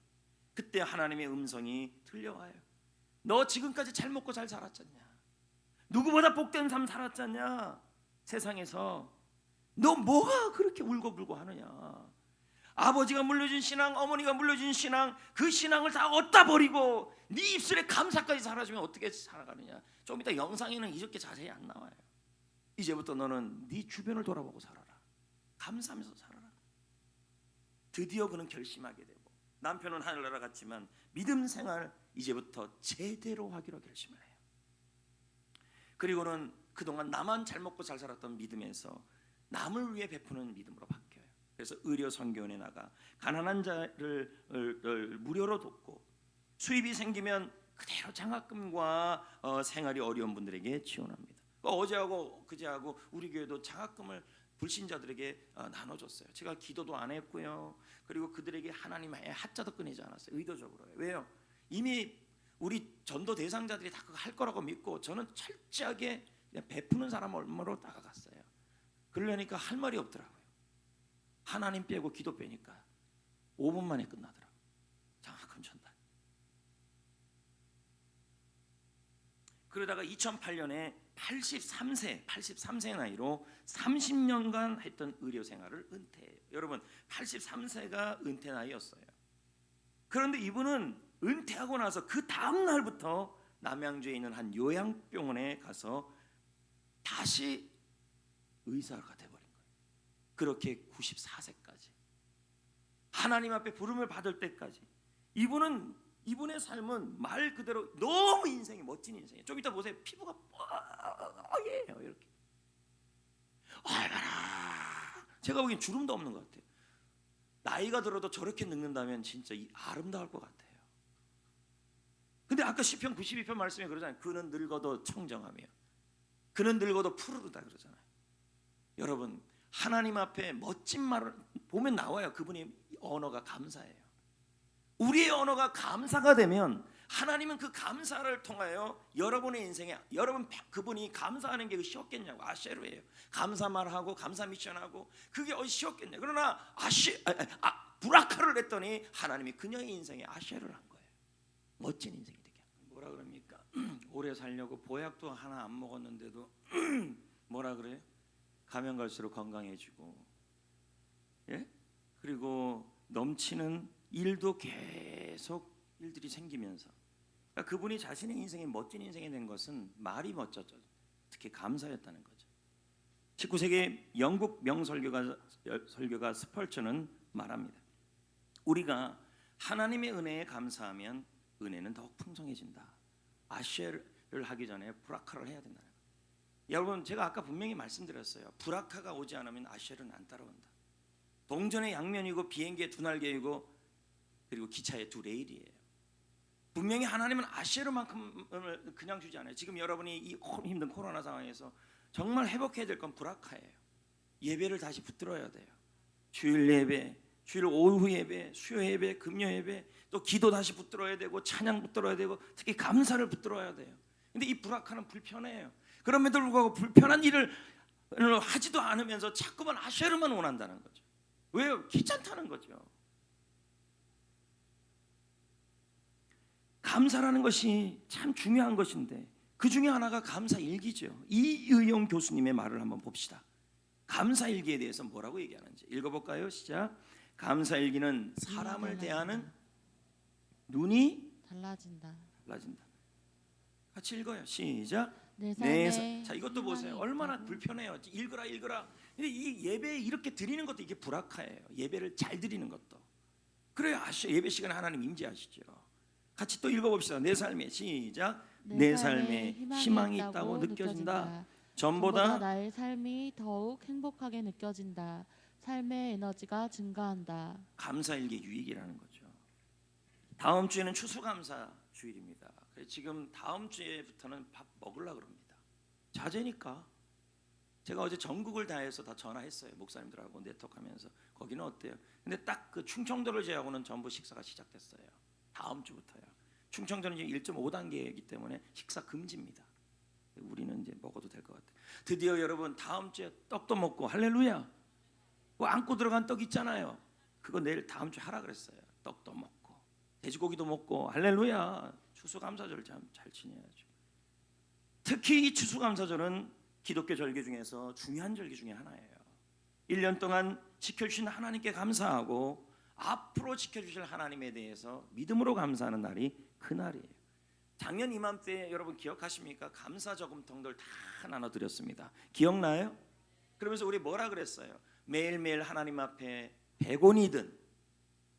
그때 하나님의 음성이 들려와요. 너 지금까지 잘 먹고 잘 살았잖냐? 누구보다 복된 삶 살았잖냐? 세상에서 너 뭐가 그렇게 울고불고 하느냐? 아버지가 물려준 신앙, 어머니가 물려준 신앙, 그 신앙을 다 얻다 버리고 네 입술에 감사까지 사라지면 어떻게 살아가느냐? 좀 이따 영상에는 이렇게 자세히 안 나와요. 이제부터 너는 네 주변을 돌아보고 살아라. 감사하면서 살아라. 드디어 그는 결심하게 되고, 남편은 하늘나라 갔지만 믿음 생활 이제부터 제대로 하기로 결심을 해요. 그리고는 그동안 나만 잘 먹고 잘 살았던 믿음에서 남을 위해 베푸는 믿음으로 바뀌어요. 그래서 의료 선교원에 나가 가난한 자를 무료로 돕고 수입이 생기면 그대로 장학금과 생활이 어려운 분들에게 지원합니다. 어제하고 그제하고 우리 교회도 장학금을 불신자들에게 나눠줬어요. 제가 기도도 안 했고요. 그리고 그들에게 하나님의 하자도 꺼내지 않았어요. 의도적으로요. 왜요? 이미 우리 전도 대상자들이 다 그거 할 거라고 믿고 저는 철저하게 그냥 베푸는 사람으로 다가갔어요. 그러려니까 할 말이 없더라고요. 하나님 빼고 기도 빼니까 5분 만에 끝나더라고요. 장학금 전달. 그러다가 2008년에 83세 나이로 30년간 했던 의료 생활을 은퇴해요. 여러분 83세가 은퇴 나이였어요. 그런데 이분은 은퇴하고 나서 그 다음 날부터 남양주에 있는 한 요양병원에 가서 다시 의사가 돼버린 거예요. 그렇게 94세까지 하나님 앞에 부름을 받을 때까지 이분의 삶은 말 그대로 너무 인생이 멋진 인생이에요. 좀 이따 보세요. 피부가 뻐예요. 이렇게. 얼마나 제가 보기엔 주름도 없는 것 같아요. 나이가 들어도 저렇게 늙는다면 진짜 아름다울 것 같아요. 근데 아까 시편 92편 말씀에 그러잖아요. 그는 늙어도 청정하며 그는 늙어도 푸르르다 그러잖아요. 여러분 하나님 앞에 멋진 말을 보면 나와요. 그분의 언어가 감사예요. 우리의 언어가 감사가 되면 하나님은 그 감사를 통하여 여러분의 인생에 여러분 그분이 감사하는 게 쉬웠겠냐고. 아쉐르예요. 감사 말하고 감사 미션하고 그게 쉬웠겠냐. 그러나 부라카를 했더니 하나님이 그녀의 인생에 아쉐르를 한 거예요. 멋진 인생이 되게. 뭐라 그럽니까? 오래 살려고 보약도 하나 안 먹었는데도 뭐라 그래요? 가면 갈수록 건강해지고, 예? 그리고 넘치는 일도 계속 일들이 생기면서 그러니까 그분이 자신의 인생이 멋진 인생이 된 것은 말이 멋졌죠. 특히 감사였다는 거죠. 19세기 영국 명설교가 스펄전은 말합니다. 우리가 하나님의 은혜에 감사하면 은혜는 더욱 풍성해진다. 아쉐를 하기 전에 브라카를 해야 된다는 거예요. 여러분 제가 아까 분명히 말씀드렸어요. 브라카가 오지 않으면 아쉐는 안 따라온다. 동전의 양면이고 비행기의 두 날개이고 그리고 기차의 두 레일이에요. 분명히 하나님은 아쉐르만큼을 그냥 주지 않아요. 지금 여러분이 이 힘든 코로나 상황에서 정말 회복해야 될 건 브라카예요. 예배를 다시 붙들어야 돼요. 주일 예배, 주일 오후 예배, 수요 예배, 금요 예배, 또 기도 다시 붙들어야 되고 찬양 붙들어야 되고 특히 감사를 붙들어야 돼요. 근데 이 브라카는 불편해요. 그럼에도 불구하고 불편한 일을 하지도 않으면서 자꾸만 아쉐르만 원한다는 거죠. 왜요? 귀찮다는 거죠. 감사라는 것이 참 중요한 것인데 그 중에 하나가 감사일기죠. 이의용 교수님의 말을 한번 봅시다. 감사일기에 대해서 뭐라고 얘기하는지 읽어볼까요? 시작. 감사일기는 사람을 대하는 눈이 달라진다. 같이 읽어요. 시작. 자 이것도 보세요. 얼마나 불편해요. 읽으라. 근데 이 예배 이렇게 드리는 것도 이게 브라카예요. 예배를 잘 드리는 것도. 그래야 예배 시간에 하나님 임재하시죠. 같이 또 읽어봅시다. 내 삶에 시작. 내 삶에 희망이 있다고 느껴진다. 전보다 나의 삶이 더욱 행복하게 느껴진다. 삶의 에너지가 증가한다. 감사일기 유익이라는 거죠. 다음 주에는 추수감사 주일입니다. 지금 다음 주에부터는 밥 먹으려고 그럽니다. 자제니까. 제가 어제 전국을 다해서 다 전화했어요. 목사님들하고 네트워크하면서 거기는 어때요? 근데 딱 그 충청도를 제외하고는 전부 식사가 시작됐어요. 다음 주부터요. 충청도는 이제 1.5단계이기 때문에 식사 금지입니다. 우리는 이제 먹어도 될 것 같아요. 드디어 여러분 다음 주에 떡도 먹고 할렐루야. 그 안고 들어간 떡 있잖아요. 그거 내일 다음 주에 하라 그랬어요. 떡도 먹고 돼지고기도 먹고 할렐루야. 추수감사절 참 잘 지내야죠. 특히 이 추수감사절은 기독교 절기 중에서 중요한 절기 중에 하나예요. 1년 동안 지켜주신 하나님께 감사하고 앞으로 지켜주실 하나님에 대해서 믿음으로 감사하는 날이 그날이에요. 작년 이맘때 여러분 기억하십니까? 감사 저금통들 다 나눠드렸습니다. 기억나요? 그러면서 우리 뭐라 그랬어요? 매일매일 하나님 앞에 100원이든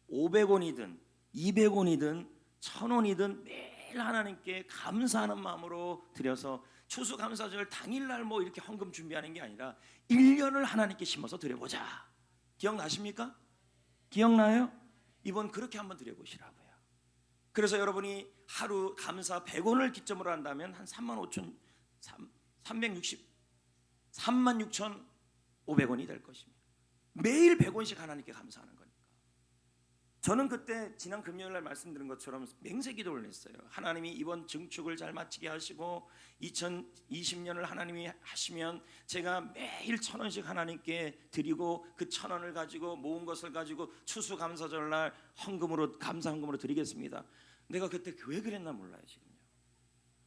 500원이든 200원이든 1000원이든 매일 매일 하나님께 감사하는 마음으로 드려서 추수감사절 당일날 뭐 이렇게 헌금 준비하는 게 아니라 1년을 하나님께 심어서 드려보자. 기억나십니까? 기억나요? 이번 그렇게 한번 드려보시라고요. 그래서 여러분이 하루 감사 100원을 기점으로 한다면 한 36,500원이 될 것입니다. 매일 100원씩 하나님께 감사하는 거니까. 저는 그때 지난 금요일 날 말씀드린 것처럼 맹세 기도를 했어요. 하나님이 이번 증축을 잘 마치게 하시고 2020년을 하나님이 하시면 제가 매일 1,000원씩 하나님께 드리고 그 1,000원을 가지고 모은 것을 가지고 추수감사절날 헌금으로 감사 헌금으로 드리겠습니다. 내가 그때 왜 그랬나 몰라요. 지금요.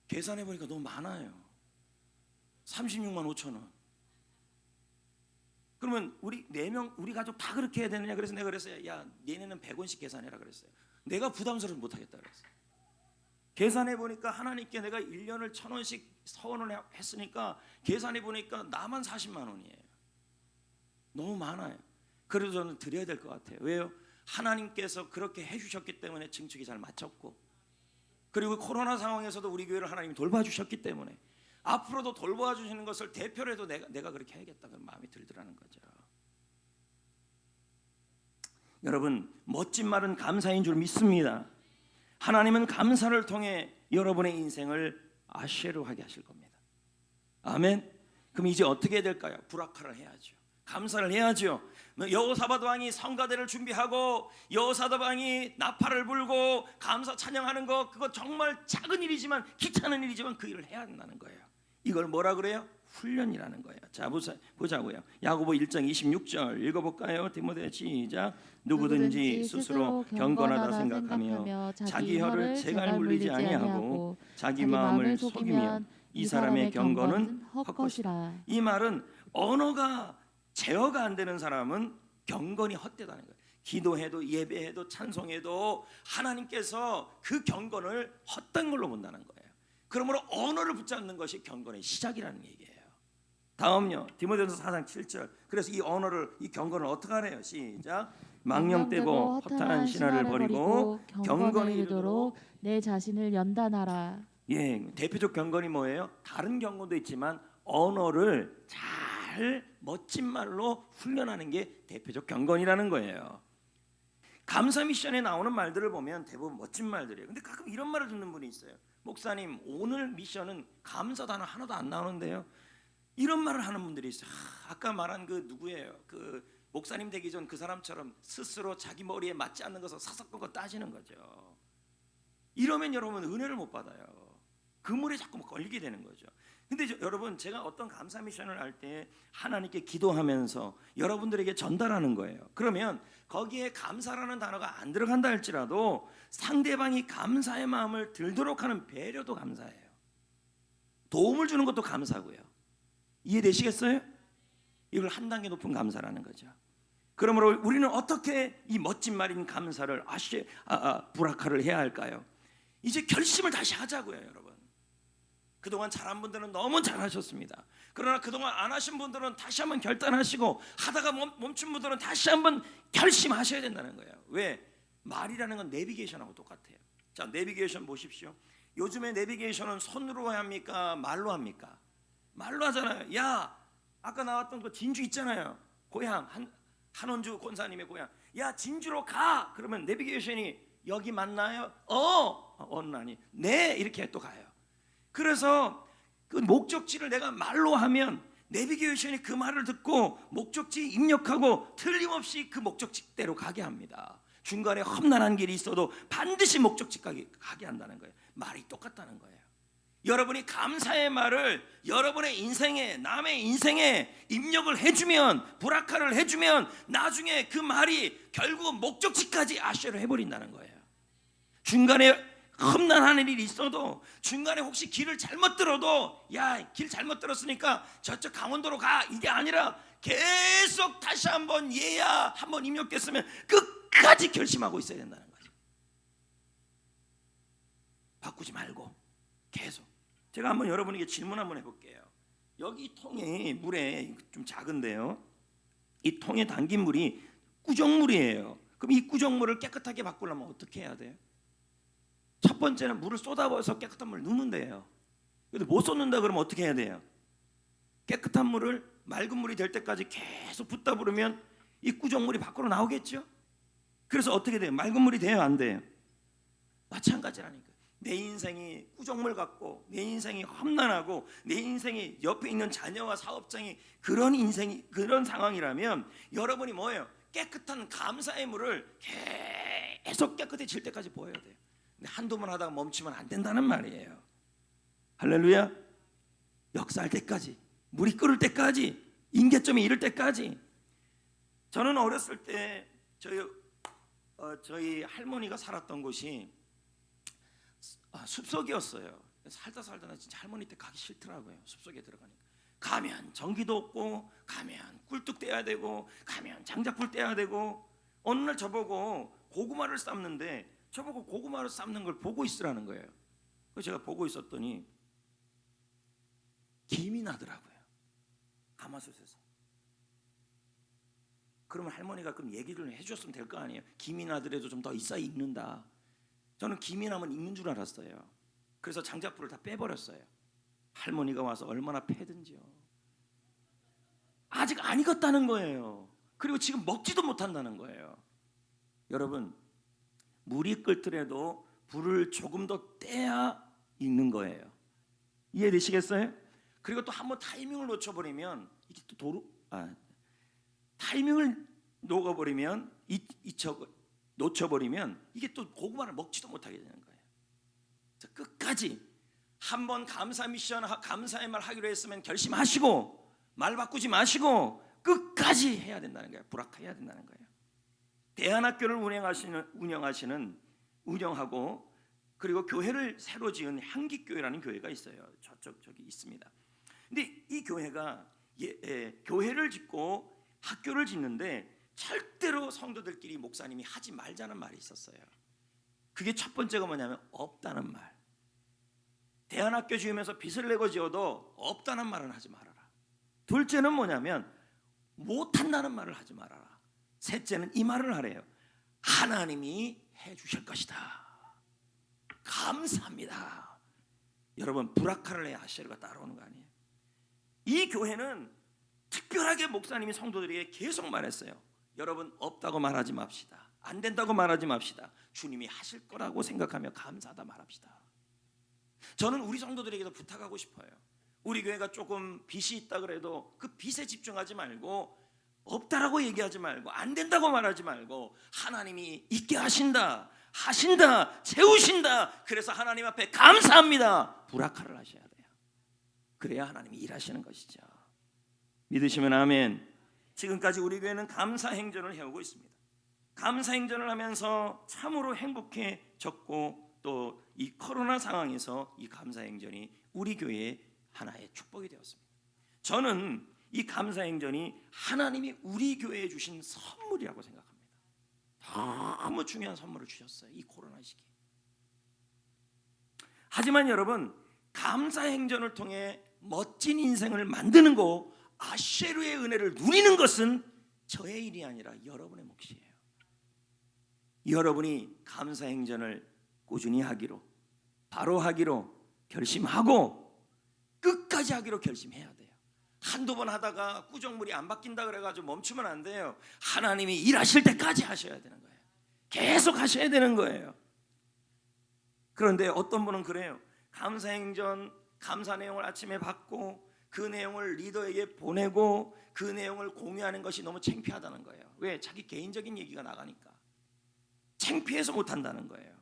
계산해 보니까 너무 많아요. 36만 5천 원. 그러면 우리 4명 우리 가족 다 그렇게 해야 되느냐? 그래서 내가 그랬어요. 야, 얘네는 100원씩 계산해라 그랬어요. 내가 부담스러워서 못 하겠다 그랬어요. 계산해 보니까 하나님께 내가 1년을 1,000원씩 서원을 했으니까 계산해 보니까 나만 40만 원이에요. 너무 많아요. 그래도 저는 드려야 될 것 같아요. 왜요? 하나님께서 그렇게 해주셨기 때문에 증축이 잘 맞췄고, 그리고 코로나 상황에서도 우리 교회를 하나님이 돌봐주셨기 때문에 앞으로도 돌봐주시는 것을 대표로 해도 내가 그렇게 해야겠다 그런 마음이 들더라는 거죠. 여러분, 멋진 말은 감사인 줄 믿습니다. 하나님은 감사를 통해 여러분의 인생을 아쉐르하게 하실 겁니다. 아멘. 그럼 이제 어떻게 해야 될까요? 브라카를 해야죠. 감사를 해야죠. 여호사밧 왕이 성가대를 준비하고 여호사밧 왕이 나팔을 불고 감사 찬양하는 거, 그거 정말 작은 일이지만 귀찮은 일이지만 그 일을 해야 한다는 거예요. 이걸 뭐라 그래요? 훈련이라는 거예요. 자, 보자고요. 야고보 1장 26절 읽어볼까요? 디모데 시작. 누구든지 스스로 경건하다 생각하며 자기 혀를 제갈 물리지 아니하고 자기 마음을 속이면 이 사람의 경건은 헛것이라. 이 말은 언어가 제어가 안 되는 사람은 경건이 헛되다는 거예요. 기도해도 예배해도 찬송해도 하나님께서 그 경건을 헛된 걸로 본다는 거예요. 그러므로 언어를 붙잡는 것이 경건의 시작이라는 얘기예요. 다음요, 디모데전서 4장 7절. 그래서 이 언어를, 이 경건을 어떻게 하래요? 시작. 망령되고 허탄한 신화를 버리고 경건에 이르도록 내 자신을 연단하라. 예, 대표적 경건이 뭐예요? 다른 경건도 있지만 언어를 잘 멋진 말로 훈련하는 게 대표적 경건이라는 거예요. 감사 미션에 나오는 말들을 보면 대부분 멋진 말들이에요. 근데 가끔 이런 말을 듣는 분이 있어요. 목사님, 오늘 미션은 감사 단어 하나도 안 나오는데요. 이런 말을 하는 분들이 있어요. 아까 말한 그 누구예요? 그 목사님 되기 전 그 사람처럼 스스로 자기 머리에 맞지 않는 것을 사사건건 따지는 거죠. 이러면 여러분 은혜를 못 받아요. 그 물에 자꾸 걸리게 되는 거죠. 근데 여러분, 제가 어떤 감사 미션을 할 때 하나님께 기도하면서 여러분들에게 전달하는 거예요. 그러면 거기에 감사라는 단어가 안 들어간다 할지라도 상대방이 감사의 마음을 들도록 하는 배려도 감사해요. 도움을 주는 것도 감사고요. 이해되시겠어요? 이걸 한 단계 높은 감사라는 거죠. 그러므로 우리는 어떻게 이 멋진 말인 감사를 브라카를 해야 할까요? 이제 결심을 다시 하자고요, 여러분. 그동안 잘한 분들은 너무 잘하셨습니다. 그러나 그동안 안 하신 분들은 다시 한번 결단하시고, 하다가 멈춘 분들은 다시 한번 결심하셔야 된다는 거예요. 왜? 말이라는 건 내비게이션하고 똑같아요. 자, 내비게이션 보십시오. 요즘에 내비게이션은 손으로 합니까? 말로 합니까? 말로 하잖아요. 야, 아까 나왔던 그 진주 있잖아요. 고향 한원주 권사님의 고향. 야, 진주로 가. 그러면 내비게이션이 여기 맞나요? 아니. 네, 이렇게 또 가요. 그래서 그 목적지를 내가 말로 하면 내비게이션이 그 말을 듣고 목적지 입력하고 틀림없이 그 목적지대로 가게 합니다. 중간에 험난한 길이 있어도 반드시 목적지까지 가게 한다는 거예요. 말이 똑같다는 거예요. 여러분이 감사의 말을 여러분의 인생에, 남의 인생에 입력을 해주면, 브라카를 해주면 나중에 그 말이 결국 목적지까지 아셔를 해버린다는 거예요. 중간에 험난한 일이 있어도, 중간에 혹시 길을 잘못 들어도, 야, 길 잘못 들었으니까 저쪽 강원도로 가, 이게 아니라 계속 다시 한번 얘야 한번 입력됐으면 끝까지 결심하고 있어야 된다는 거죠. 바꾸지 말고 계속. 제가 한번 여러분에게 질문 한번 해볼게요. 여기 통에 물에 좀 작은데요, 이 통에 담긴 물이 꾸정물이에요. 그럼 이 꾸정물을 깨끗하게 바꾸려면 어떻게 해야 돼요? 첫 번째는 물을 쏟아부어서 깨끗한 물을 넣는데요. 근데 못 쏟는다 그러면 어떻게 해야 돼요? 깨끗한 물을 맑은 물이 될 때까지 계속 붓다 부으면 이 꾸정물이 밖으로 나오겠죠. 그래서 어떻게 돼요? 맑은 물이 돼요, 안 돼요? 마찬가지라니까. 내 인생이 꾸정물 같고, 내 인생이 험난하고, 내 인생이 옆에 있는 자녀와 사업장이 그런 인생이 그런 상황이라면 여러분이 뭐예요? 깨끗한 감사의 물을 계속 깨끗해질 때까지 보여야 돼요. 근데 한두 번 하다가 멈추면 안 된다는 말이에요. 할렐루야. 역사할 때까지, 물이 끓을 때까지, 임계점에 이를 때까지. 저는 어렸을 때 저희 할머니가 살았던 곳이 숲속이었어요. 살다 나 진짜 할머니 때 가기 싫더라고요. 숲속에 들어가니까 가면 전기도 없고, 가면 꿀뚝 떼야 되고, 가면 장작불 떼야 되고. 어느 날 저보고 고구마를 삶는데, 저보고 고구마를 삶는 걸 보고 있으라는 거예요. 그래서 제가 보고 있었더니 김이 나더라고요, 가마솥에서. 그러면 할머니가 그럼 얘기를 해줬으면 될 거 아니에요. 김이 나더라도 좀 더 있어야 익는다. 저는 김이 나면 익는 줄 알았어요. 그래서 장작불을 다 빼버렸어요. 할머니가 와서 얼마나 패든지요. 아직 안 익었다는 거예요. 그리고 지금 먹지도 못한다는 거예요. 여러분, 물이 끓더라도 불을 조금 더 떼야 익는 거예요. 이해되시겠어요? 그리고 또 한번 타이밍을 놓쳐버리면 이게 또 타이밍을 놓아버리면 놓쳐버리면 이게 또 고구마를 먹지도 못하게 되는 거예요. 끝까지 한번 감사 미션, 감사의 말 하기로 했으면 결심하시고 말 바꾸지 마시고 끝까지 해야 된다는 거예요. 불악해야 된다는 거예요. 대안학교를 운영하고 그리고 교회를 새로 지은 향기교회라는 교회가 있어요. 저기 있습니다. 근데 이 교회가 교회를 짓고 학교를 짓는데 절대로 성도들끼리 목사님이 하지 말자는 말이 있었어요. 그게 첫 번째가 뭐냐면 없다는 말. 대안학교 지으면서 빚을 내고 지어도 없다는 말은 하지 말아라. 둘째는 뭐냐면 못한다는 말을 하지 말아라. 셋째는 이 말을 하래요. 하나님이 해주실 것이다. 감사합니다. 여러분, 브라카를 해야 아쉐르가 따라오는 거 아니에요? 이 교회는 특별하게 목사님이 성도들에게 계속 말했어요. 여러분, 없다고 말하지 맙시다. 안 된다고 말하지 맙시다. 주님이 하실 거라고 생각하며 감사하다 말합시다. 저는 우리 성도들에게도 부탁하고 싶어요. 우리 교회가 조금 빚이 있다 그래도 그 빚에 집중하지 말고, 없다라고 얘기하지 말고, 안 된다고 말하지 말고, 하나님이 있게 하신다, 채우신다, 그래서 하나님 앞에 감사합니다, 브라카를 하셔야 돼요. 그래야 하나님이 일하시는 것이죠. 믿으시면 아멘. 지금까지 우리 교회는 감사 행전을 해오고 있습니다. 감사 행전을 하면서 참으로 행복해졌고, 또 이 코로나 상황에서 이 감사 행전이 우리 교회의 하나의 축복이 되었습니다. 저는 이 감사 행전이 하나님이 우리 교회에 주신 선물이라고 생각합니다. 너무 중요한 선물을 주셨어요, 이 코로나 시기. 하지만 여러분, 감사 행전을 통해 멋진 인생을 만드는 거, 아쉐르의 은혜를 누리는 것은 저의 일이 아니라 여러분의 몫이에요. 여러분이 감사 행전을 꾸준히 하기로, 바로 하기로 결심하고 끝까지 하기로 결심해야 돼요. 한두 번 하다가 꾸정물이 안 바뀐다 그래가지고 멈추면 안 돼요. 하나님이 일하실 때까지 하셔야 되는 거예요. 계속 하셔야 되는 거예요. 그런데 어떤 분은 그래요. 감사 행전, 감사 내용을 아침에 받고 그 내용을 리더에게 보내고 그 내용을 공유하는 것이 너무 창피하다는 거예요. 왜? 자기 개인적인 얘기가 나가니까. 창피해서 못한다는 거예요.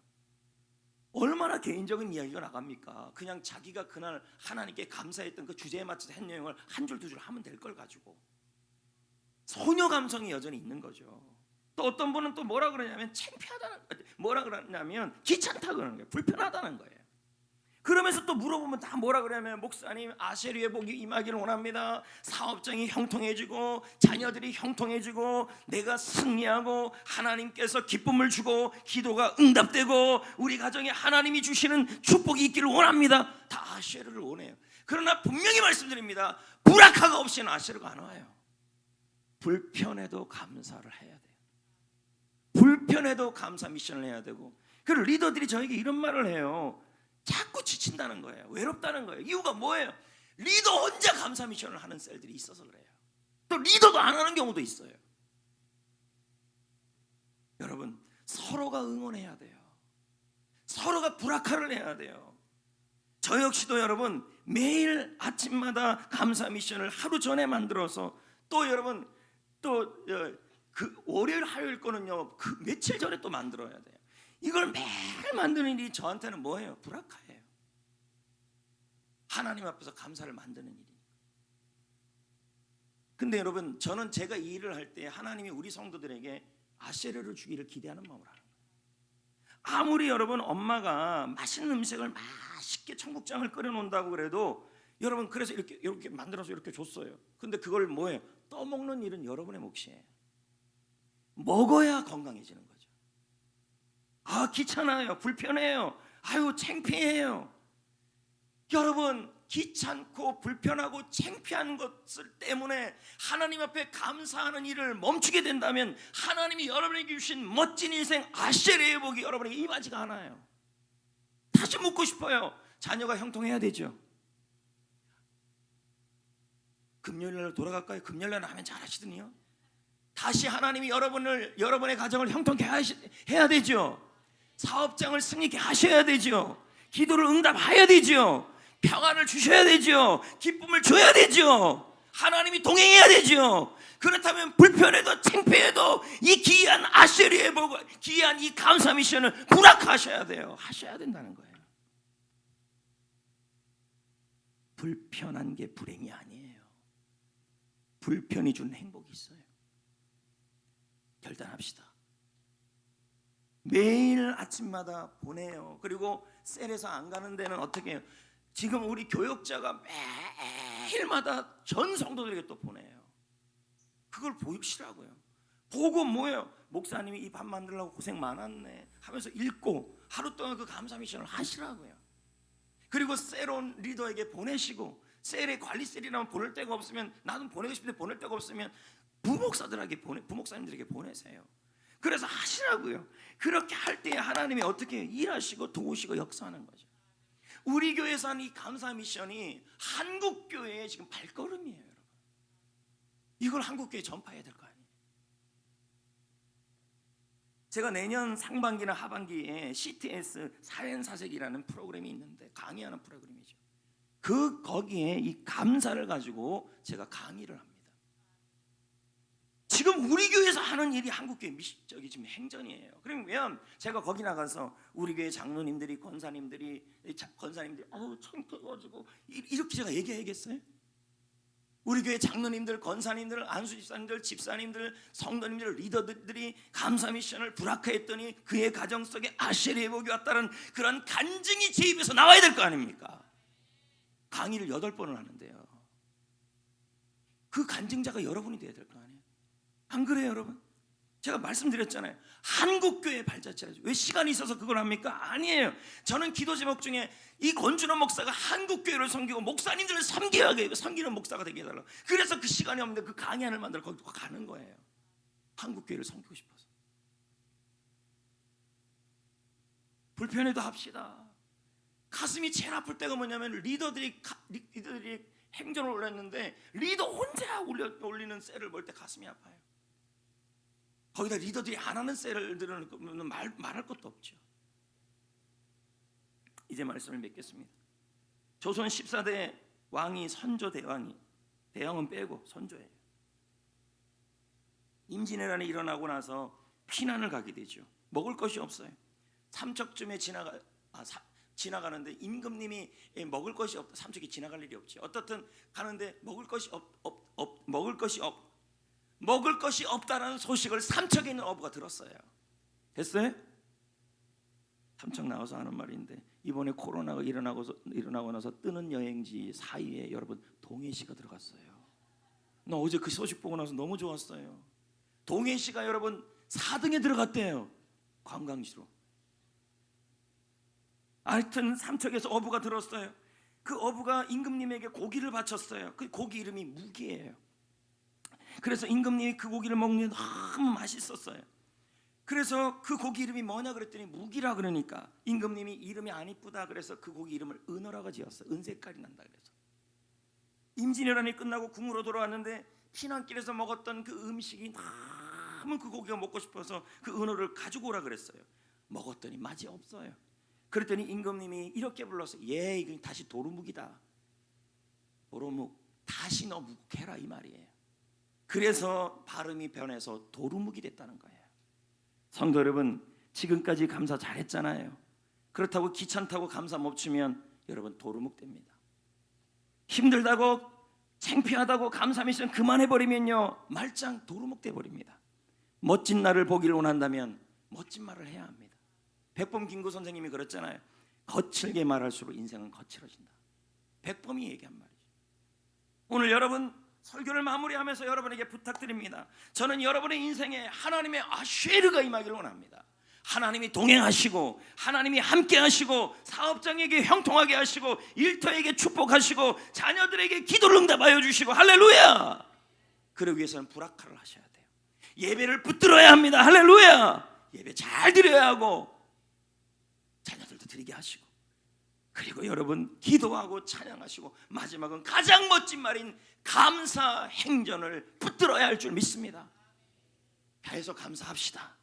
얼마나 개인적인 이야기가 나갑니까? 그냥 자기가 그날 하나님께 감사했던 그 주제에 맞춰서 한 내용을 한 줄 두 줄 하면 될 걸 가지고. 소녀 감성이 여전히 있는 거죠. 또 어떤 분은 또 뭐라 그러냐면 창피하다는, 뭐라 그러냐면 귀찮다 그러는 거예요. 불편하다는 거예요. 그러면서 또 물어보면 다 뭐라 그러냐면, 목사님, 아쉐르의 복이 임하기를 원합니다. 사업장이 형통해지고 자녀들이 형통해지고 내가 승리하고 하나님께서 기쁨을 주고 기도가 응답되고 우리 가정에 하나님이 주시는 축복이 있기를 원합니다. 다 아쉐르를 원해요. 그러나 분명히 말씀드립니다. 브라카가 없이는 아쉐르가 안 와요. 불편해도 감사를 해야 돼요. 불편해도 감사 미션을 해야 되고, 그 리더들이 저에게 이런 말을 해요. 자꾸 지친다는 거예요. 외롭다는 거예요. 이유가 뭐예요? 리더 혼자 감사 미션을 하는 셀들이 있어서 그래요. 또 리더도 안 하는 경우도 있어요. 여러분, 서로가 응원해야 돼요. 서로가 브라카를 해야 돼요. 저 역시도 여러분 매일 아침마다 감사 미션을 하루 전에 만들어서 또 여러분 또 그 월요일 화요일 거는요 그 며칠 전에 또 만들어야 돼요. 이걸 매일 만드는 일이 저한테는 뭐예요? 브라카예요. 하나님 앞에서 감사를 만드는 일이. 근데 여러분 저는 제가 이 일을 할 때 하나님이 우리 성도들에게 아세르를 주기를 기대하는 마음으로 하는 거예요. 아무리 여러분 엄마가 맛있는 음식을 맛있게 청국장을 끓여 놓는다고 그래도 여러분 그래서 이렇게 만들어서 이렇게 줬어요. 근데 그걸 뭐예요? 떠먹는 일은 여러분의 몫이에요. 먹어야 건강해지는 거죠. 아 귀찮아요, 불편해요, 아유 창피해요. 여러분 귀찮고 불편하고 창피한 것을 때문에 하나님 앞에 감사하는 일을 멈추게 된다면 하나님이 여러분에게 주신 멋진 인생 아세르의 복이 여러분에게 임하지가 않아요. 다시 묻고 싶어요. 자녀가 형통해야 되죠. 금요일날 돌아갈까요? 금요일날 하면 잘하시더니요. 다시 하나님이 여러분의 가정을 형통케 해야 되죠. 사업장을 승리케 하셔야 되죠. 기도를 응답해야 되죠. 평안을 주셔야 되죠. 기쁨을 줘야 되죠. 하나님이 동행해야 되죠. 그렇다면 불편해도 창피해도 이 귀한 아세르의 복을, 귀한 이 감사 미션을 부락하셔야 돼요. 하셔야 된다는 거예요. 불편한 게 불행이 아니에요. 불편이 준 행복이 있어요. 결단합시다. 매일 아침마다 보내요. 그리고 셀에서 안 가는 데는 어떻게 해요? 지금 우리 교역자가 매일마다 전 성도들에게 또 보내요. 그걸 보시라고요. 보고 뭐예요? 목사님이 이 밥 만들려고 고생 많았네 하면서 읽고 하루 동안 그 감사 미션을 하시라고요. 그리고 셀온 리더에게 보내시고, 셀의 관리셀이라면 보낼 데가 없으면, 나는 보내고 싶은데 보낼 데가 없으면 부목사님들에게 보내세요. 그래서 하시라고요. 그렇게 할 때 하나님이 어떻게 일하시고 도우시고 역사하는 거죠. 우리 교회에서 하는 이 감사 미션이 한국 교회의 지금 발걸음이에요, 여러분. 이걸 한국 교회에 전파해야 될 거 아니에요. 제가 내년 상반기나 하반기에 CTS 사연사색이라는 프로그램이 있는데, 강의하는 프로그램이죠. 거기에 이 감사를 가지고 제가 강의를 합니다. 지금 우리 교회에서 하는 일이 한국교회 미식적이 지금 행전이에요. 그러면 제가 거기 나가서 우리 교회 장로님들이 권사님들이 창피해가지고 이렇게 제가 얘기해야겠어요? 우리 교회 장로님들, 권사님들, 안수집사님들, 집사님들, 성도님들, 리더들이 감사 미션을 불악화했더니 그의 가정 속에 아세르의 복이 왔다는 그런 간증이 제 입에서 나와야 될 거 아닙니까? 강의를 8번을 하는데요. 그 간증자가 여러분이 돼야 될 거 아니에요? 안 그래요, 여러분? 제가 말씀드렸잖아요. 한국교회 발자취라죠. 왜 시간이 있어서 그걸 합니까? 아니에요. 저는 기도 제목 중에 이 권준원 목사가 한국교회를 섬기고 목사님들을 섬기는 목사가 되게 해달라. 그래서 그 시간이 없는데 그 강의안을 만들어 거기 가는 거예요. 한국교회를 섬기고 싶어서. 불편해도 합시다. 가슴이 제일 아플 때가 뭐냐면 리더들이 행전을 올렸는데 리더 혼자 올리는 셀을 볼 때 가슴이 아파요. 거기다 리더들이 안 하는 셀들은 말할 것도 없죠. 이제 말씀을 맺겠습니다. 조선 14대 왕이 선조 대왕이, 대왕은 빼고 선조예요. 임진왜란이 일어나고 나서 피난을 가게 되죠. 먹을 것이 없어요. 삼척쯤에 지나가는데 임금님이 먹을 것이 없다. 삼척이 지나갈 일이 없지. 어떻든 가는데 먹을 것이 없다라는 소식을 삼척에 있는 어부가 들었어요. 됐어요? 삼척 나와서 하는 말인데, 이번에 코로나가 일어나고 나서 뜨는 여행지 4위에 여러분 동해시가 들어갔어요. 나 어제 그 소식 보고 나서 너무 좋았어요. 동해시가 여러분 4등에 들어갔대요. 관광지로. 하여튼 삼척에서 어부가 들었어요. 그 어부가 임금님에게 고기를 바쳤어요. 그 고기 이름이 무기예요. 그래서 임금님이 그 고기를 먹는 게 너무 맛있었어요. 그래서 그 고기 이름이 뭐냐 그랬더니 무기라 그러니까 임금님이 이름이 안 이쁘다 그래서 그 고기 이름을 은어라고 지었어요. 은색깔이 난다 그래서. 임진왜란이 끝나고 궁으로 돌아왔는데 피난길에서 먹었던 그 음식이 너무 그 고기가 먹고 싶어서 그 은어를 가지고 오라 그랬어요. 먹었더니 맛이 없어요. 그랬더니 임금님이 이렇게 불러서 예 이건 다시 도루묵이다. 도루묵 다시 너 묵해라 이 말이에요. 그래서 발음이 변해서 도루묵이 됐다는 거예요. 성도 여러분, 지금까지 감사 잘했잖아요. 그렇다고 귀찮다고 감사 멈추면 여러분 도루묵 됩니다. 힘들다고 창피하다고 감사 미션 그만해버리면요 말짱 도루묵 돼버립니다. 멋진 나를 보기를 원한다면 멋진 말을 해야 합니다. 백범 김구 선생님이 그랬잖아요. 거칠게 말할수록 인생은 거칠어진다. 백범이 얘기한 말이죠. 오늘 여러분 설교를 마무리하면서 여러분에게 부탁드립니다. 저는 여러분의 인생에 하나님의 아쉐르가 임하기를 원합니다. 하나님이 동행하시고 하나님이 함께 하시고 사업장에게 형통하게 하시고 일터에게 축복하시고 자녀들에게 기도를 응답하여 주시고 할렐루야. 그러기 위해서는 브라카를 하셔야 돼요. 예배를 붙들어야 합니다. 할렐루야. 예배 잘 드려야 하고 자녀들도 드리게 하시고 그리고 여러분 기도하고 찬양하시고 마지막은 가장 멋진 말인 감사 행전을 붙들어야 할 줄 믿습니다. 배에서 감사합시다.